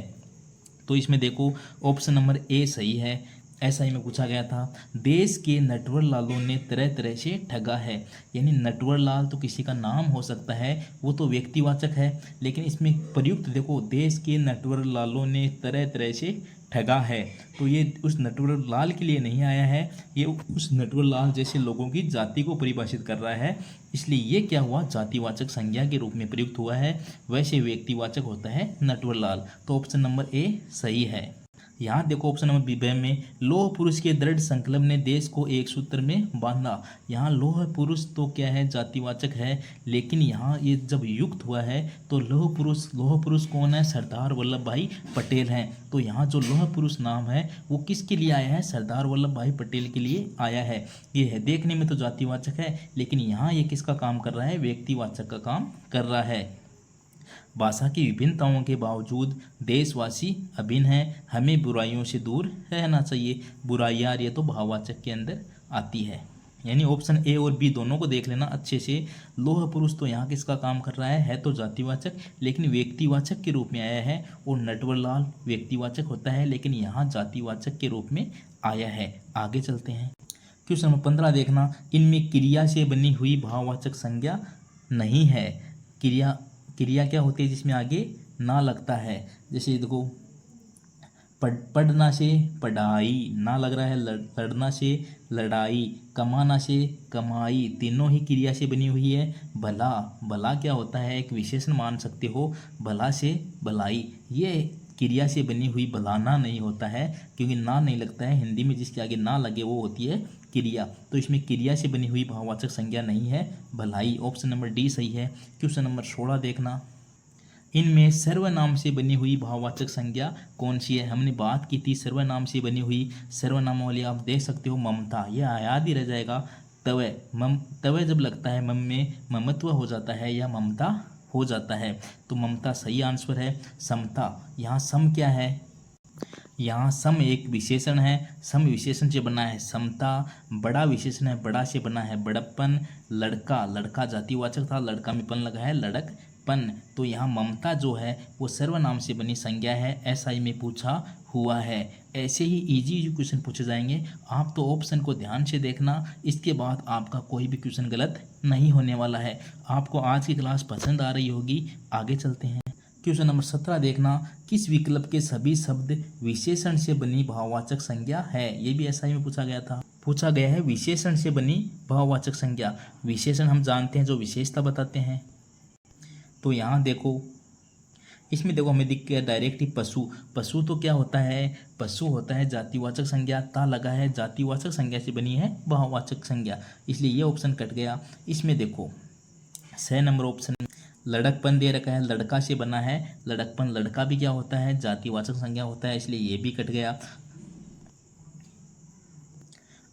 तो इसमें देखो ऑप्शन नंबर ए सही है। ऐसा ही में पूछा गया था, देश के नटवर लालों ने तरह तरह से ठगा है। यानी नटवर लाल तो किसी का नाम हो सकता है, वो तो व्यक्तिवाचक है, लेकिन इसमें प्रयुक्त देखो, देश के नटवर लालों ने तरह तरह से ठगा है, तो ये उस नटवर लाल के लिए नहीं आया है, ये उस नटवर लाल जैसे लोगों की जाति को परिभाषित कर रहा है। इसलिए ये क्या हुआ, जातिवाचक संज्ञा के रूप में प्रयुक्त हुआ है। वैसे व्यक्तिवाचक होता है नटवर लाल। तो ऑप्शन नंबर ए सही है। यहाँ देखो ऑप्शन नंबर बी में, लोह पुरुष के दृढ़ संकल्प ने देश को एक सूत्र में बांधा। यहाँ लोह पुरुष तो क्या है, जातिवाचक है, लेकिन यहाँ ये जब युक्त हुआ है तो लोह पुरुष कौन है, सरदार वल्लभ भाई पटेल हैं। तो यहाँ जो लोह पुरुष नाम है वो किसके लिए आया है, सरदार वल्लभ भाई पटेल के लिए आया है। ये है देखने में तो जातिवाचक है, लेकिन यहाँ ये किसका काम कर रहा है, व्यक्तिवाचक का काम कर रहा है। भाषा की विभिन्नताओं के बावजूद देशवासी अभिन्न हैं, हमें बुराइयों से दूर रहना चाहिए। बुराइयाँ ये तो भाववाचक के अंदर आती है। यानी ऑप्शन ए और बी दोनों को देख लेना अच्छे से। लोह पुरुष तो यहाँ किसका काम कर रहा है तो जातिवाचक, लेकिन व्यक्तिवाचक के रूप में आया है। और नटवर लाल व्यक्तिवाचक होता है, लेकिन यहाँ जातिवाचक के रूप में आया है। आगे चलते हैं, क्वेश्चन नंबर 15 देखना, इनमें क्रिया से बनी हुई भाववाचक संज्ञा नहीं है। क्रिया क्या होती है जिसमें आगे ना लगता है। जैसे देखो पढ़ना से पढ़ाई, ना लग रहा है, लड़ना से लड़ाई, कमाना से कमाई, तीनों ही क्रिया से बनी हुई है। भला, भला क्या होता है, एक विशेषण मान सकते हो, भला से भलाई, ये क्रिया से बनी हुई भलाना नहीं होता है, क्योंकि ना नहीं लगता है। हिंदी में जिसके आगे ना लगे वो होती है क्रिया। तो इसमें क्रिया से बनी हुई भाववाचक संज्ञा नहीं है, भलाई। ऑप्शन नंबर डी सही है। क्वेश्चन नंबर 16 देखना, इनमें सर्वनाम से बनी हुई भाववाचक संज्ञा कौन सी है। हमने बात की थी सर्वनाम से बनी हुई, सर्वनाम वाली आप देख सकते हो ममता, यह याद ही रह जाएगा। तवे जब लगता है मम में ममत्व हो जाता है या ममता हो जाता है, तो ममता सही आंसर है। समता, यहाँ सम क्या है, यहाँ सम एक विशेषण है, सम विशेषण से बना है समता। बड़ा विशेषण है, बड़ा से बना है बड़प्पन। लड़का, लड़का जातिवाचक था, लड़का में पन लगा है, लड़कपन। तो यहाँ ममता जो है वो सर्वनाम से बनी संज्ञा है, एसआई में पूछा हुआ है। ऐसे ही इजी क्वेश्चन पूछे जाएंगे, आप तो ऑप्शन को ध्यान से देखना, इसके बाद आपका कोई भी क्वेश्चन गलत नहीं होने वाला है। आपको आज की क्लास पसंद आ रही होगी। आगे चलते हैं, क्वेश्चन नंबर 17 देखना, किस विकल्प के सभी शब्द विशेषण से बनी भाववाचक संज्ञा है। ये भी एसआई में पूछा गया है विशेषण से बनी भाववाचक संज्ञा। विशेषण हम जानते हैं जो विशेषता बताते हैं। तो यहाँ देखो, इसमें देखो हमें दिख गया डायरेक्ट ही पशु। पशु तो क्या होता है, पशु होता है जातिवाचक संज्ञा, ता लगा है, जातिवाचक संज्ञा से बनी है भाववाचक संज्ञा, इसलिए ये ऑप्शन कट गया। इसमें देखो 6 नंबर ऑप्शन लड़कपन दे रखा है, लड़का से बना है, लड़कपन लड़का भी क्या होता है, जातिवाचक संज्ञा होता है, इसलिए ये भी कट गया।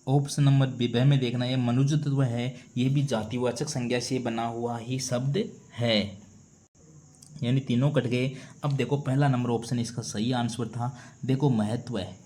ऑप्शन नंबर ब में देखना, ये मनुजत्व है, ये भी जातिवाचक संज्ञा से बना हुआ ही शब्द है, यानी तीनों कट गए। अब देखो पहला नंबर ऑप्शन इसका सही आंसर था। देखो महत्व है,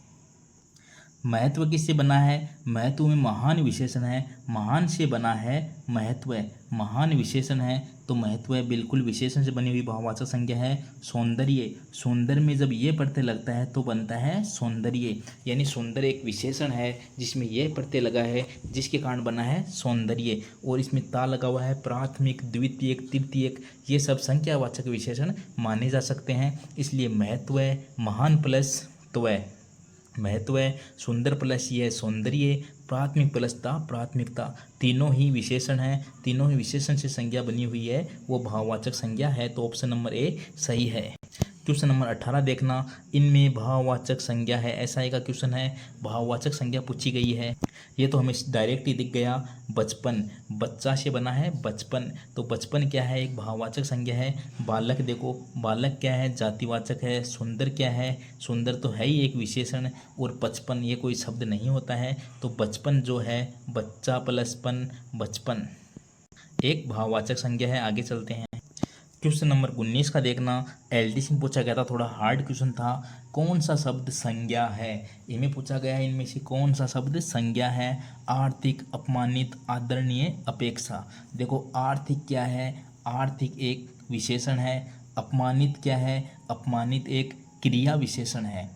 महत्व किससे बना है, महत्व में महान विशेषण है, महान से बना है महत्व है, महान विशेषण है तो महत्व है बिल्कुल विशेषण से बनी हुई भाववाचक संज्ञा है। सौंदर्य, सौंदर्य में जब ये प्रत्यय लगता है तो बनता है सौंदर्य, यानी सौंदर्य एक विशेषण है जिसमें ये प्रत्यय लगा है जिसके कारण बना है सौंदर्य, और इसमें ता लगा हुआ है, प्राथमिक द्वितीयक तृतीयक ये सब संख्यावाचक विशेषण माने जा सकते हैं, इसलिए महत्व है, महान प्लस त्व, महत्व है, सुंदर प्लस ये है सौंदर्य, प्राथमिक प्लस ता प्राथमिकता, तीनों ही विशेषण हैं, तीनों ही विशेषण से संज्ञा बनी हुई है, वो भाववाचक संज्ञा है, तो ऑप्शन नंबर ए सही है। क्वेश्चन नंबर 18 देखना, इनमें भाववाचक संज्ञा है, एसआई का क्वेश्चन है, भाववाचक संज्ञा पूछी गई है, ये तो हमें डायरेक्ट ही दिख गया, बचपन, बच्चा से बना है बचपन, तो बचपन क्या है, एक भाववाचक संज्ञा है। बालक, देखो बालक क्या है, जातिवाचक है। सुंदर क्या है, सुंदर तो है ही एक विशेषण, और बचपन ये कोई शब्द नहीं होता है, तो बचपन जो है बच्चा प्लस पन, बचपन एक भाववाचक संज्ञा है। आगे चलते हैं, क्वेश्चन नंबर 19 का देखना, एलडीसी में पूछा गया था, थोड़ा हार्ड क्वेश्चन था, कौन सा शब्द संज्ञा है, इनमें पूछा गया है इनमें से कौन सा शब्द संज्ञा है। आर्थिक, अपमानित, आदरणीय, अपेक्षा। देखो आर्थिक क्या है, आर्थिक एक विशेषण है, अपमानित क्या है, अपमानित एक क्रिया विशेषण है,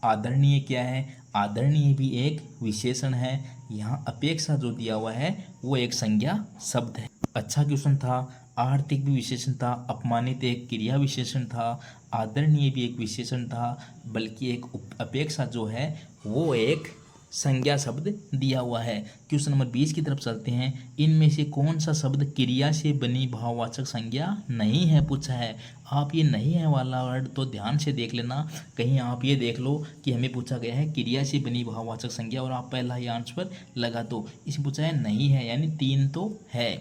आदरणीय क्या है, आदरणीय भी एक विशेषण है, यहाँ अपेक्षा जो दिया हुआ है वो एक संज्ञा शब्द है। अच्छा क्वेश्चन था, आर्थिक भी विशेषण था, अपमानित एक क्रिया विशेषण था, आदरणीय भी एक विशेषण था, बल्कि एक अपेक्षा जो है वो एक संज्ञा शब्द दिया हुआ है। क्वेश्चन नंबर 20 की तरफ चलते हैं, इनमें से कौन सा शब्द क्रिया से बनी भाववाचक संज्ञा नहीं है, पूछा है। आप ये नहीं है वाला वर्ड तो ध्यान से देख लेना, कहीं आप ये देख लो कि हमें पूछा गया है क्रिया से बनी भाववाचक संज्ञा और आप पहला ही आंसर लगा दो, इसमें पूछा है नहीं है, यानी 3 तो है।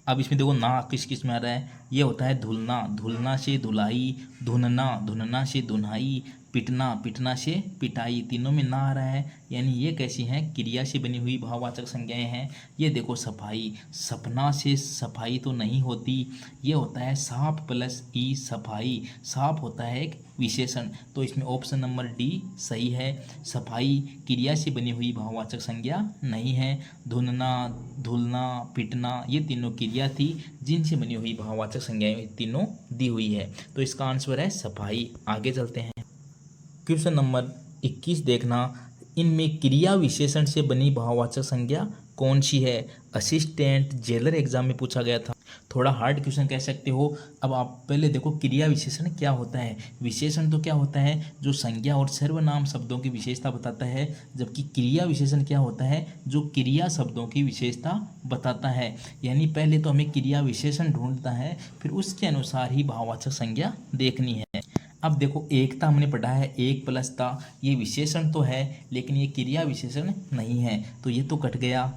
अब इसमें देखो ना किस किस में आ रहा है, ये होता है धुलना, धुलना से धुलाई, धुनना, धुनना से धुनाई, पिटना, पिटना से पिटाई, तीनों में ना आ रहा है, यानी ये कैसी हैं, क्रिया से बनी हुई भाववाचक संज्ञाएं हैं। ये देखो सफाई, सपना से सफाई तो नहीं होती, ये होता है साफ प्लस ई, सफाई, साफ होता है एक विशेषण, तो इसमें ऑप्शन नंबर डी सही है। सफाई क्रिया से बनी हुई भाववाचक संज्ञा नहीं है। धुलना, धुलना, पिटना ये तीनों क्रिया थी जिनसे बनी हुई भाववाचक संज्ञाएं तीनों दी हुई है, तो इसका आंसर है सफाई। आगे चलते हैं, क्वेश्चन नंबर 21 देखना, इनमें क्रिया विशेषण से बनी भाववाचक संज्ञा कौन सी है। असिस्टेंट, जेलर एग्जाम में पूछा गया था, थोड़ा हार्ड क्वेश्चन कह सकते हो। अब आप पहले देखो क्रिया विशेषण क्या होता है। विशेषण तो क्या होता है, जो संज्ञा और सर्वनाम शब्दों की विशेषता बताता है, जबकि क्रिया विशेषण क्या होता है, जो क्रिया शब्दों की विशेषता बताता है। यानी पहले तो हमें क्रिया विशेषण ढूंढता है, फिर उसके अनुसार ही भाववाचक संज्ञा देखनी है। अब देखो एकता हमने पढ़ा है, एक प्लस ता, ये विशेषण तो है लेकिन ये क्रिया विशेषण नहीं है, तो ये तो कट गया।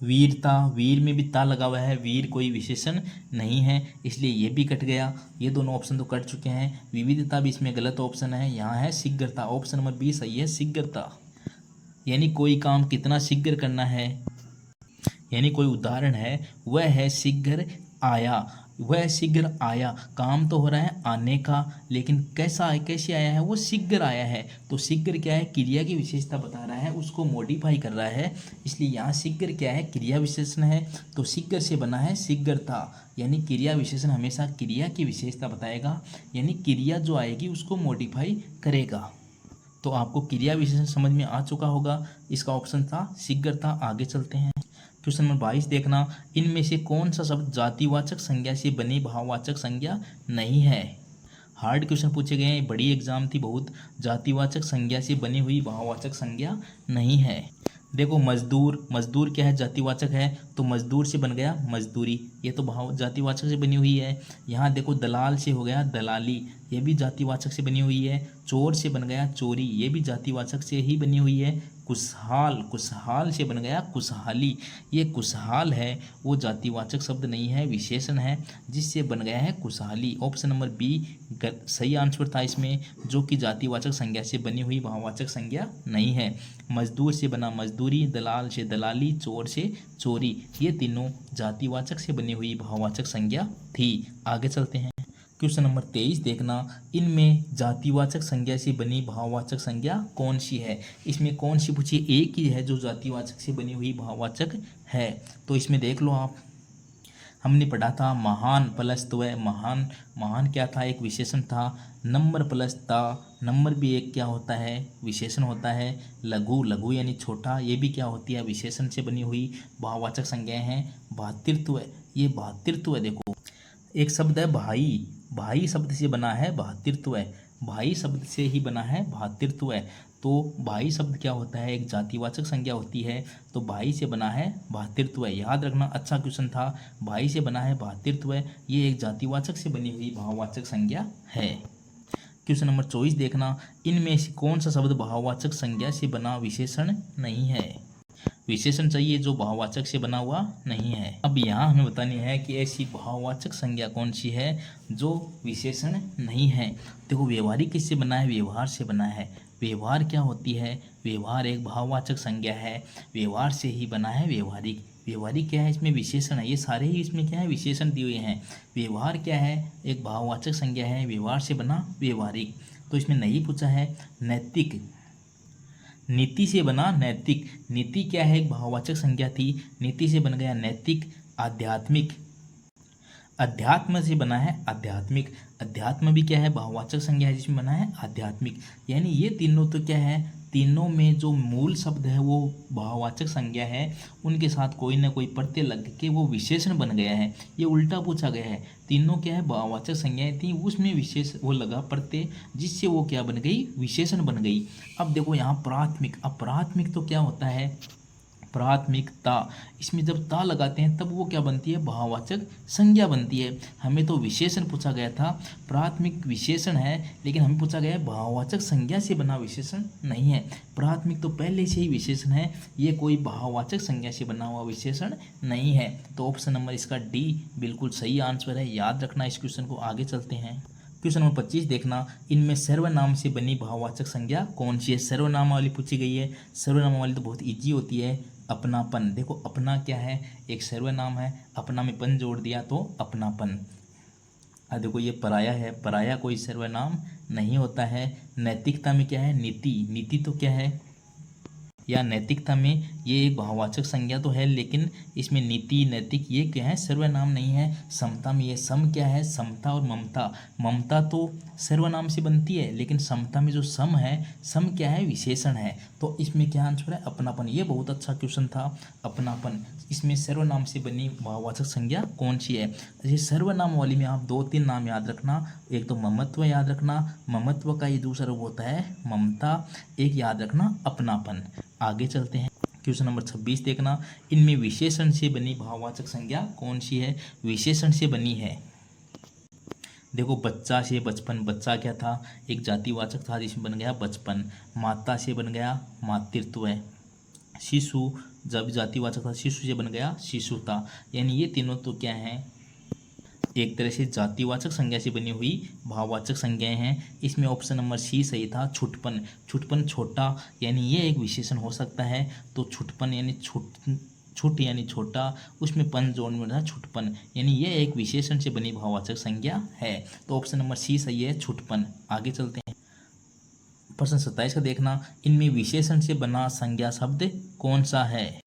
वीरता, वीर में भी ता लगा हुआ है, वीर कोई विशेषण नहीं है, इसलिए ये भी कट गया। ये दोनों ऑप्शन तो कट चुके हैं। विविधता भी इसमें गलत ऑप्शन है, यहाँ है शीघ्रता, ऑप्शन नंबर बी सही है, शीघ्रता, यानी कोई काम कितना शीघ्र करना है, यानी कोई उदाहरण है वह है शीघ्र आया, वह शीघ्र आया, काम तो हो रहा है आने का, लेकिन कैसा है, कैसे आया है, वो शीघ्र आया है। तो शीघ्र क्या है, क्रिया की विशेषता बता रहा है, उसको मॉडिफाई कर रहा है, इसलिए यहाँ शीघ्र क्या है, क्रिया विशेषण है, तो शीघ्र से बना है शीघ्रता, यानी क्रिया विशेषण हमेशा क्रिया की विशेषता बताएगा, यानी क्रिया जो आएगी उसको मॉडिफाई करेगा। तो आपको क्रिया विशेषण समझ में आ चुका होगा, इसका ऑप्शन था शीघ्रता। आगे चलते हैं, क्वेश्चन नंबर 22 देखना, इनमें से कौन सा शब्द जातिवाचक संज्ञा से बनी भाववाचक संज्ञा नहीं है। हार्ड क्वेश्चन पूछे गए हैं, बड़ी एग्जाम थी बहुत, जातिवाचक संज्ञा से बनी हुई भाववाचक संज्ञा नहीं है। देखो मजदूर, मजदूर क्या है, जातिवाचक है, तो मजदूर से बन गया मजदूरी, ये तो भाव जातिवाचक से बनी हुई है। यहाँ देखो दलाल से हो गया दलाली, ये भी जातिवाचक से बनी हुई है। चोर से बन गया चोरी, ये भी जातिवाचक से ही बनी हुई है। खुशहाल, खुशहाल से बन गया खुशहाली। ये खुशहाल है वो जातिवाचक शब्द नहीं है, विशेषण है, जिससे बन गया है खुशहाली। ऑप्शन नंबर बी सही आंसर था इसमें, जो कि जातिवाचक संज्ञा से बनी हुई भाववाचक संज्ञा नहीं है। मजदूर से बना मजदूरी, दलाल से दलाली, चोर से चोरी, ये तीनों जातिवाचक से बनी हुई भाववाचक संज्ञा थी। आगे चलते हैं। क्वेश्चन नंबर 23 देखना, इनमें जातिवाचक संज्ञा से बनी भाववाचक संज्ञा कौन सी है। इसमें कौन सी पूछी, एक ही है जो जातिवाचक से बनी हुई भाववाचक है। तो इसमें देख लो आप, हमने पढ़ा था महान प्लस त्व, महान, महान क्या था, एक विशेषण था। नंबर प्लस ता, नंबर भी एक क्या होता है, विशेषण होता है। लघु, लघु यानी छोटा, ये भी क्या होती है, विशेषण से बनी हुई भाववाचक संज्ञाएं हैं। भातृत्व, ये भातृत्व देखो, एक शब्द है भाई, भाई शब्द से बना है भातृत्व, भाई शब्द से ही बना है भातृत्व। तो भाई शब्द क्या होता है, एक जातिवाचक संज्ञा होती है। तो भाई से बना है भातृत्व, याद रखना, अच्छा क्वेश्चन था। भाई से बना है भातृत्व, ये एक जातिवाचक से बनी हुई भाववाचक संज्ञा है। क्वेश्चन नंबर 24 देखना, इनमें से कौन सा शब्द भाववाचक संज्ञा से बना विशेषण नहीं है। विशेषण चाहिए जो भाववाचक से बना हुआ नहीं है। अब यहाँ हमें बतानी है कि ऐसी भाववाचक संज्ञा कौन सी है जो विशेषण नहीं है। देखो, व्यवहारिक किससे बना है, व्यवहार से बना है। व्यवहार क्या होती है, व्यवहार एक भाववाचक संज्ञा है, व्यवहार से ही बना है व्यवहारिक। व्यवहारिक क्या है, इसमें विशेषण है, ये सारे ही इसमें क्या है, विशेषण दिए हुए हैं। व्यवहार क्या है, एक भाववाचक संज्ञा है, व्यवहार से बना व्यवहारिक। तो इसमें नहीं पूछा है। नैतिक, नीति से बना नैतिक, नीति क्या है, एक भाववाचक संज्ञा थी, नीति से बन गया नैतिक। आध्यात्मिक, अध्यात्म से बना है आध्यात्मिक, अध्यात्म भी क्या है, भाववाचक संज्ञा है, जिसमें बना है आध्यात्मिक। यानी ये तीनों तो क्या है, तीनों में जो मूल शब्द है वो भाववाचक संज्ञा है, उनके साथ कोई ना कोई प्रत्यय लग के वो विशेषण बन गया है। ये उल्टा पूछा गया है, तीनों क्या है, भाववाचक संज्ञाएं थी, उसमें विशेष वो लगा प्रत्यय, जिससे वो क्या बन गई, विशेषण बन गई। अब देखो यहाँ प्राथमिक, अब प्राथमिक तो क्या होता है, प्राथमिकता, इसमें जब ता लगाते हैं तब वो क्या बनती है, भाववाचक संज्ञा बनती है। हमें तो विशेषण पूछा गया था, प्राथमिक विशेषण है, लेकिन हमें पूछा गया है भाववाचक संज्ञा से बना विशेषण नहीं है। प्राथमिक तो पहले से ही विशेषण है, ये कोई भाववाचक संज्ञा से बना हुआ विशेषण नहीं है। तो ऑप्शन नंबर इसका डी बिल्कुल सही आंसर है, याद रखना इस क्वेश्चन को। आगे चलते हैं। क्वेश्चन नंबर 25 देखना, इनमें सर्वनाम से बनी भाववाचक संज्ञा कौन सी है। सर्वनाम वाली पूछी गई है, सर्वनाम वाली तो बहुत इजी होती है। अपनापन, देखो अपना क्या है, एक सर्वनाम है, अपना में पन जोड़ दिया तो अपनापन। देखो ये पराया है, पराया कोई सर्वनाम नहीं होता है। नैतिकता में क्या है, नीति, नीति तो क्या है, या नैतिकता में ये एक भाववाचक संज्ञा तो है, लेकिन इसमें नीति, नैतिक ये क्या है, सर्वनाम नहीं है। समता में ये सम क्या है, समता और ममता, ममता तो सर्वनाम से बनती है, लेकिन समता में जो सम है, सम क्या है, विशेषण है। तो इसमें क्या आंसर है, अपनापन। ये बहुत अच्छा क्वेश्चन था, अपनापन। इसमें सर्वनाम से बनी भाववाचक संज्ञा कौन सी है। जैसे सर्वनाम वाली में आप 2-3 नाम याद रखना, एक तो ममत्व याद रखना, ममत्व का ये दूसरा रूप होता है ममता, एक याद रखना अपनापन। आगे चलते हैं। क्वेश्चन नंबर 26 देखना, इनमें विशेषण से बनी भाववाचक संज्ञा कौन सी है। विशेषण से बनी है, देखो बच्चा से बचपन, बच्चा क्या था, एक जातिवाचक था, जिसमें बन गया बचपन। माता से बन गया मातृत्व। शिशु जब जातिवाचक था, शिशु से बन गया शिशुता। यानी ये तीनों तो क्या है, एक तरह से जातिवाचक संज्ञा से बनी हुई भाववाचक संज्ञाएं हैं। इसमें ऑप्शन नंबर सी सही था, छुटपन। छुटपन छोटा, यानी ये एक विशेषण हो सकता है। तो छुटपन यानी छुट यानी छोटा, उसमें पन जोड़ने में छुटपन, यानी ये एक विशेषण से बनी भाववाचक संज्ञा है। तो ऑप्शन नंबर सी सही है, छुटपन। आगे चलते हैं। प्रश्न 27 का देखना, इनमें विशेषण से बना संज्ञा शब्द कौन सा है।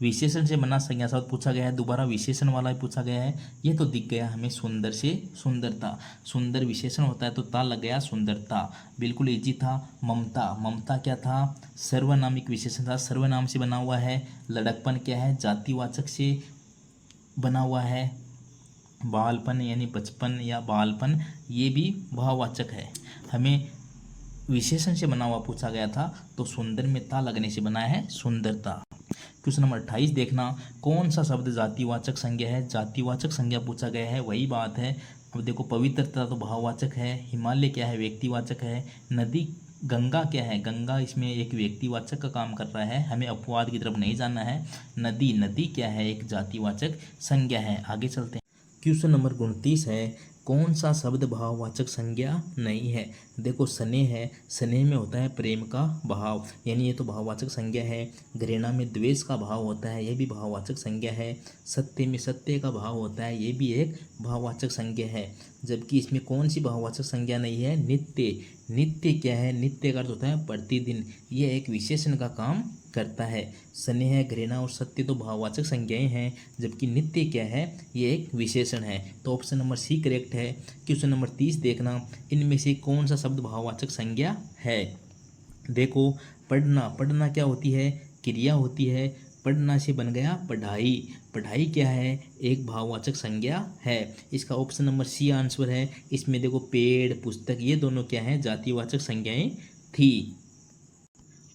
विशेषण से बना संज्ञा शब्द पूछा गया है, दोबारा विशेषण वाला ही पूछा गया है। ये तो दिख गया हमें, सुंदर से सुंदरता, सुंदर विशेषण होता है तो ता लग गया, सुंदरता बिल्कुल इजी था। ममता, ममता क्या था, सर्वनामिक विशेषण था, सर्वनाम से बना हुआ है। लड़कपन क्या है, जातिवाचक से बना हुआ है। बालपन यानी बचपन या बालपन, ये भी भाववाचक है। हमें विशेषण से बना हुआ पूछा गया था, तो सुंदर में ता लगने से बना है सुंदरता। क्वेश्चन नंबर 28 देखना, कौन सा शब्द जातिवाचक संज्ञा है। जातिवाचक संज्ञा पूछा गया है, वही बात है। अब देखो पवित्रता तो भाववाचक है, हिमालय क्या है, व्यक्तिवाचक है। नदी गंगा क्या है? गंगा इसमें एक व्यक्तिवाचक का काम कर रहा है, हमें अपवाद की तरफ नहीं जाना है। नदी, नदी क्या है? एक जातिवाचक संज्ञा है। आगे चलते हैं। क्वेश्चन नंबर 29 है, कौन सा शब्द भाववाचक संज्ञा नहीं है? देखो स्नेह है, स्नेह में होता है प्रेम का भाव, यानी ये तो भाववाचक संज्ञा है। घृणा में द्वेष का भाव होता है, ये भी भाववाचक संज्ञा है। सत्य में सत्य का भाव होता है, ये भी एक भाववाचक संज्ञा है। जबकि इसमें कौन सी भाववाचक संज्ञा नहीं है? नित्य। नित्य क्या है? नित्य का अर्थ होता है प्रतिदिन, ये एक विशेषण का काम करता है। स्नेह, घृणा और सत्य तो भाववाचक संज्ञाएं हैं, जबकि नित्य क्या है? ये एक विशेषण है। तो ऑप्शन नंबर सी करेक्ट है। क्वेश्चन नंबर 30 देखना, इनमें से कौन सा शब्द भाववाचक संज्ञा है? देखो पढ़ना, पढ़ना क्या होती है? क्रिया होती है। पढ़ना से बन गया पढ़ाई। पढ़ाई क्या है? एक भाववाचक संज्ञा है। इसका ऑप्शन नंबर सी आंसर है। इसमें देखो पेड़, पुस्तक, ये दोनों क्या हैं? जातिवाचक संज्ञाएं थी।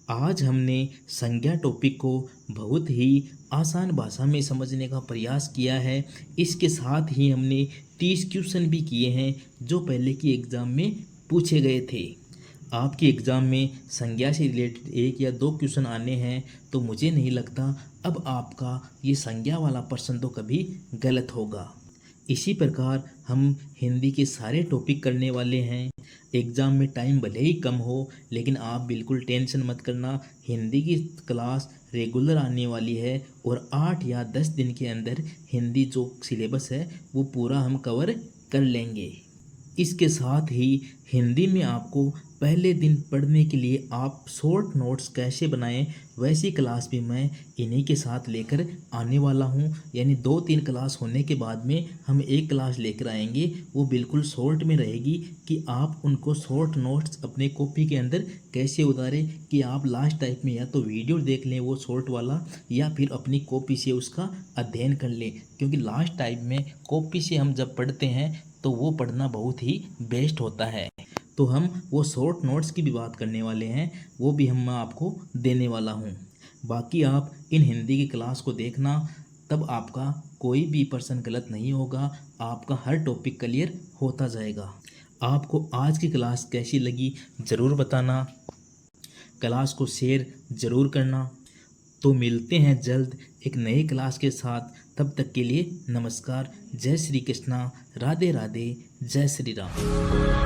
आज हमने संज्ञा टॉपिक को बहुत ही आसान भाषा में समझने का प्रयास किया है। इसके साथ ही हमने 30 क्वेश्चन भी किए हैं जो पहले की एग्ज़ाम में पूछे गए थे। आपके एग्ज़ाम में संज्ञा से रिलेटेड 1 या 2 क्वेश्चन आने हैं, तो मुझे नहीं लगता अब आपका ये संज्ञा वाला प्रश्न तो कभी गलत होगा। इसी प्रकार हम हिंदी के सारे टॉपिक करने वाले हैं। एग्ज़ाम में टाइम भले ही कम हो, लेकिन आप बिल्कुल टेंशन मत करना। हिंदी की क्लास रेगुलर आने वाली है और 8 या 10 दिन के अंदर हिंदी जो सिलेबस है वो पूरा हम कवर कर लेंगे। इसके साथ ही हिंदी में आपको पहले दिन पढ़ने के लिए आप शॉर्ट नोट्स कैसे बनाएं, वैसी क्लास भी मैं इन्हीं के साथ लेकर आने वाला हूं। यानी 2-3 क्लास होने के बाद में हम एक क्लास लेकर आएंगे, वो बिल्कुल शॉर्ट में रहेगी कि आप उनको शॉर्ट नोट्स अपने कॉपी के अंदर कैसे उतारें, कि आप लास्ट टाइप में या तो वीडियो देख लें वो शॉर्ट वाला, या फिर अपनी कॉपी से उसका अध्ययन कर लें। क्योंकि लास्ट टाइप में कॉपी से हम जब पढ़ते हैं तो वो पढ़ना बहुत ही बेस्ट होता है। तो हम वो शॉर्ट नोट्स की भी बात करने वाले हैं, वो भी मैं आपको देने वाला हूँ। बाकी आप इन हिंदी की क्लास को देखना, तब आपका कोई भी प्रश्न गलत नहीं होगा, आपका हर टॉपिक क्लियर होता जाएगा। आपको आज की क्लास कैसी लगी ज़रूर बताना, क्लास को शेयर ज़रूर करना। तो मिलते हैं जल्द एक नई क्लास के साथ, तब तक के लिए नमस्कार। जय श्री कृष्णा, राधे राधे, जय श्री राम।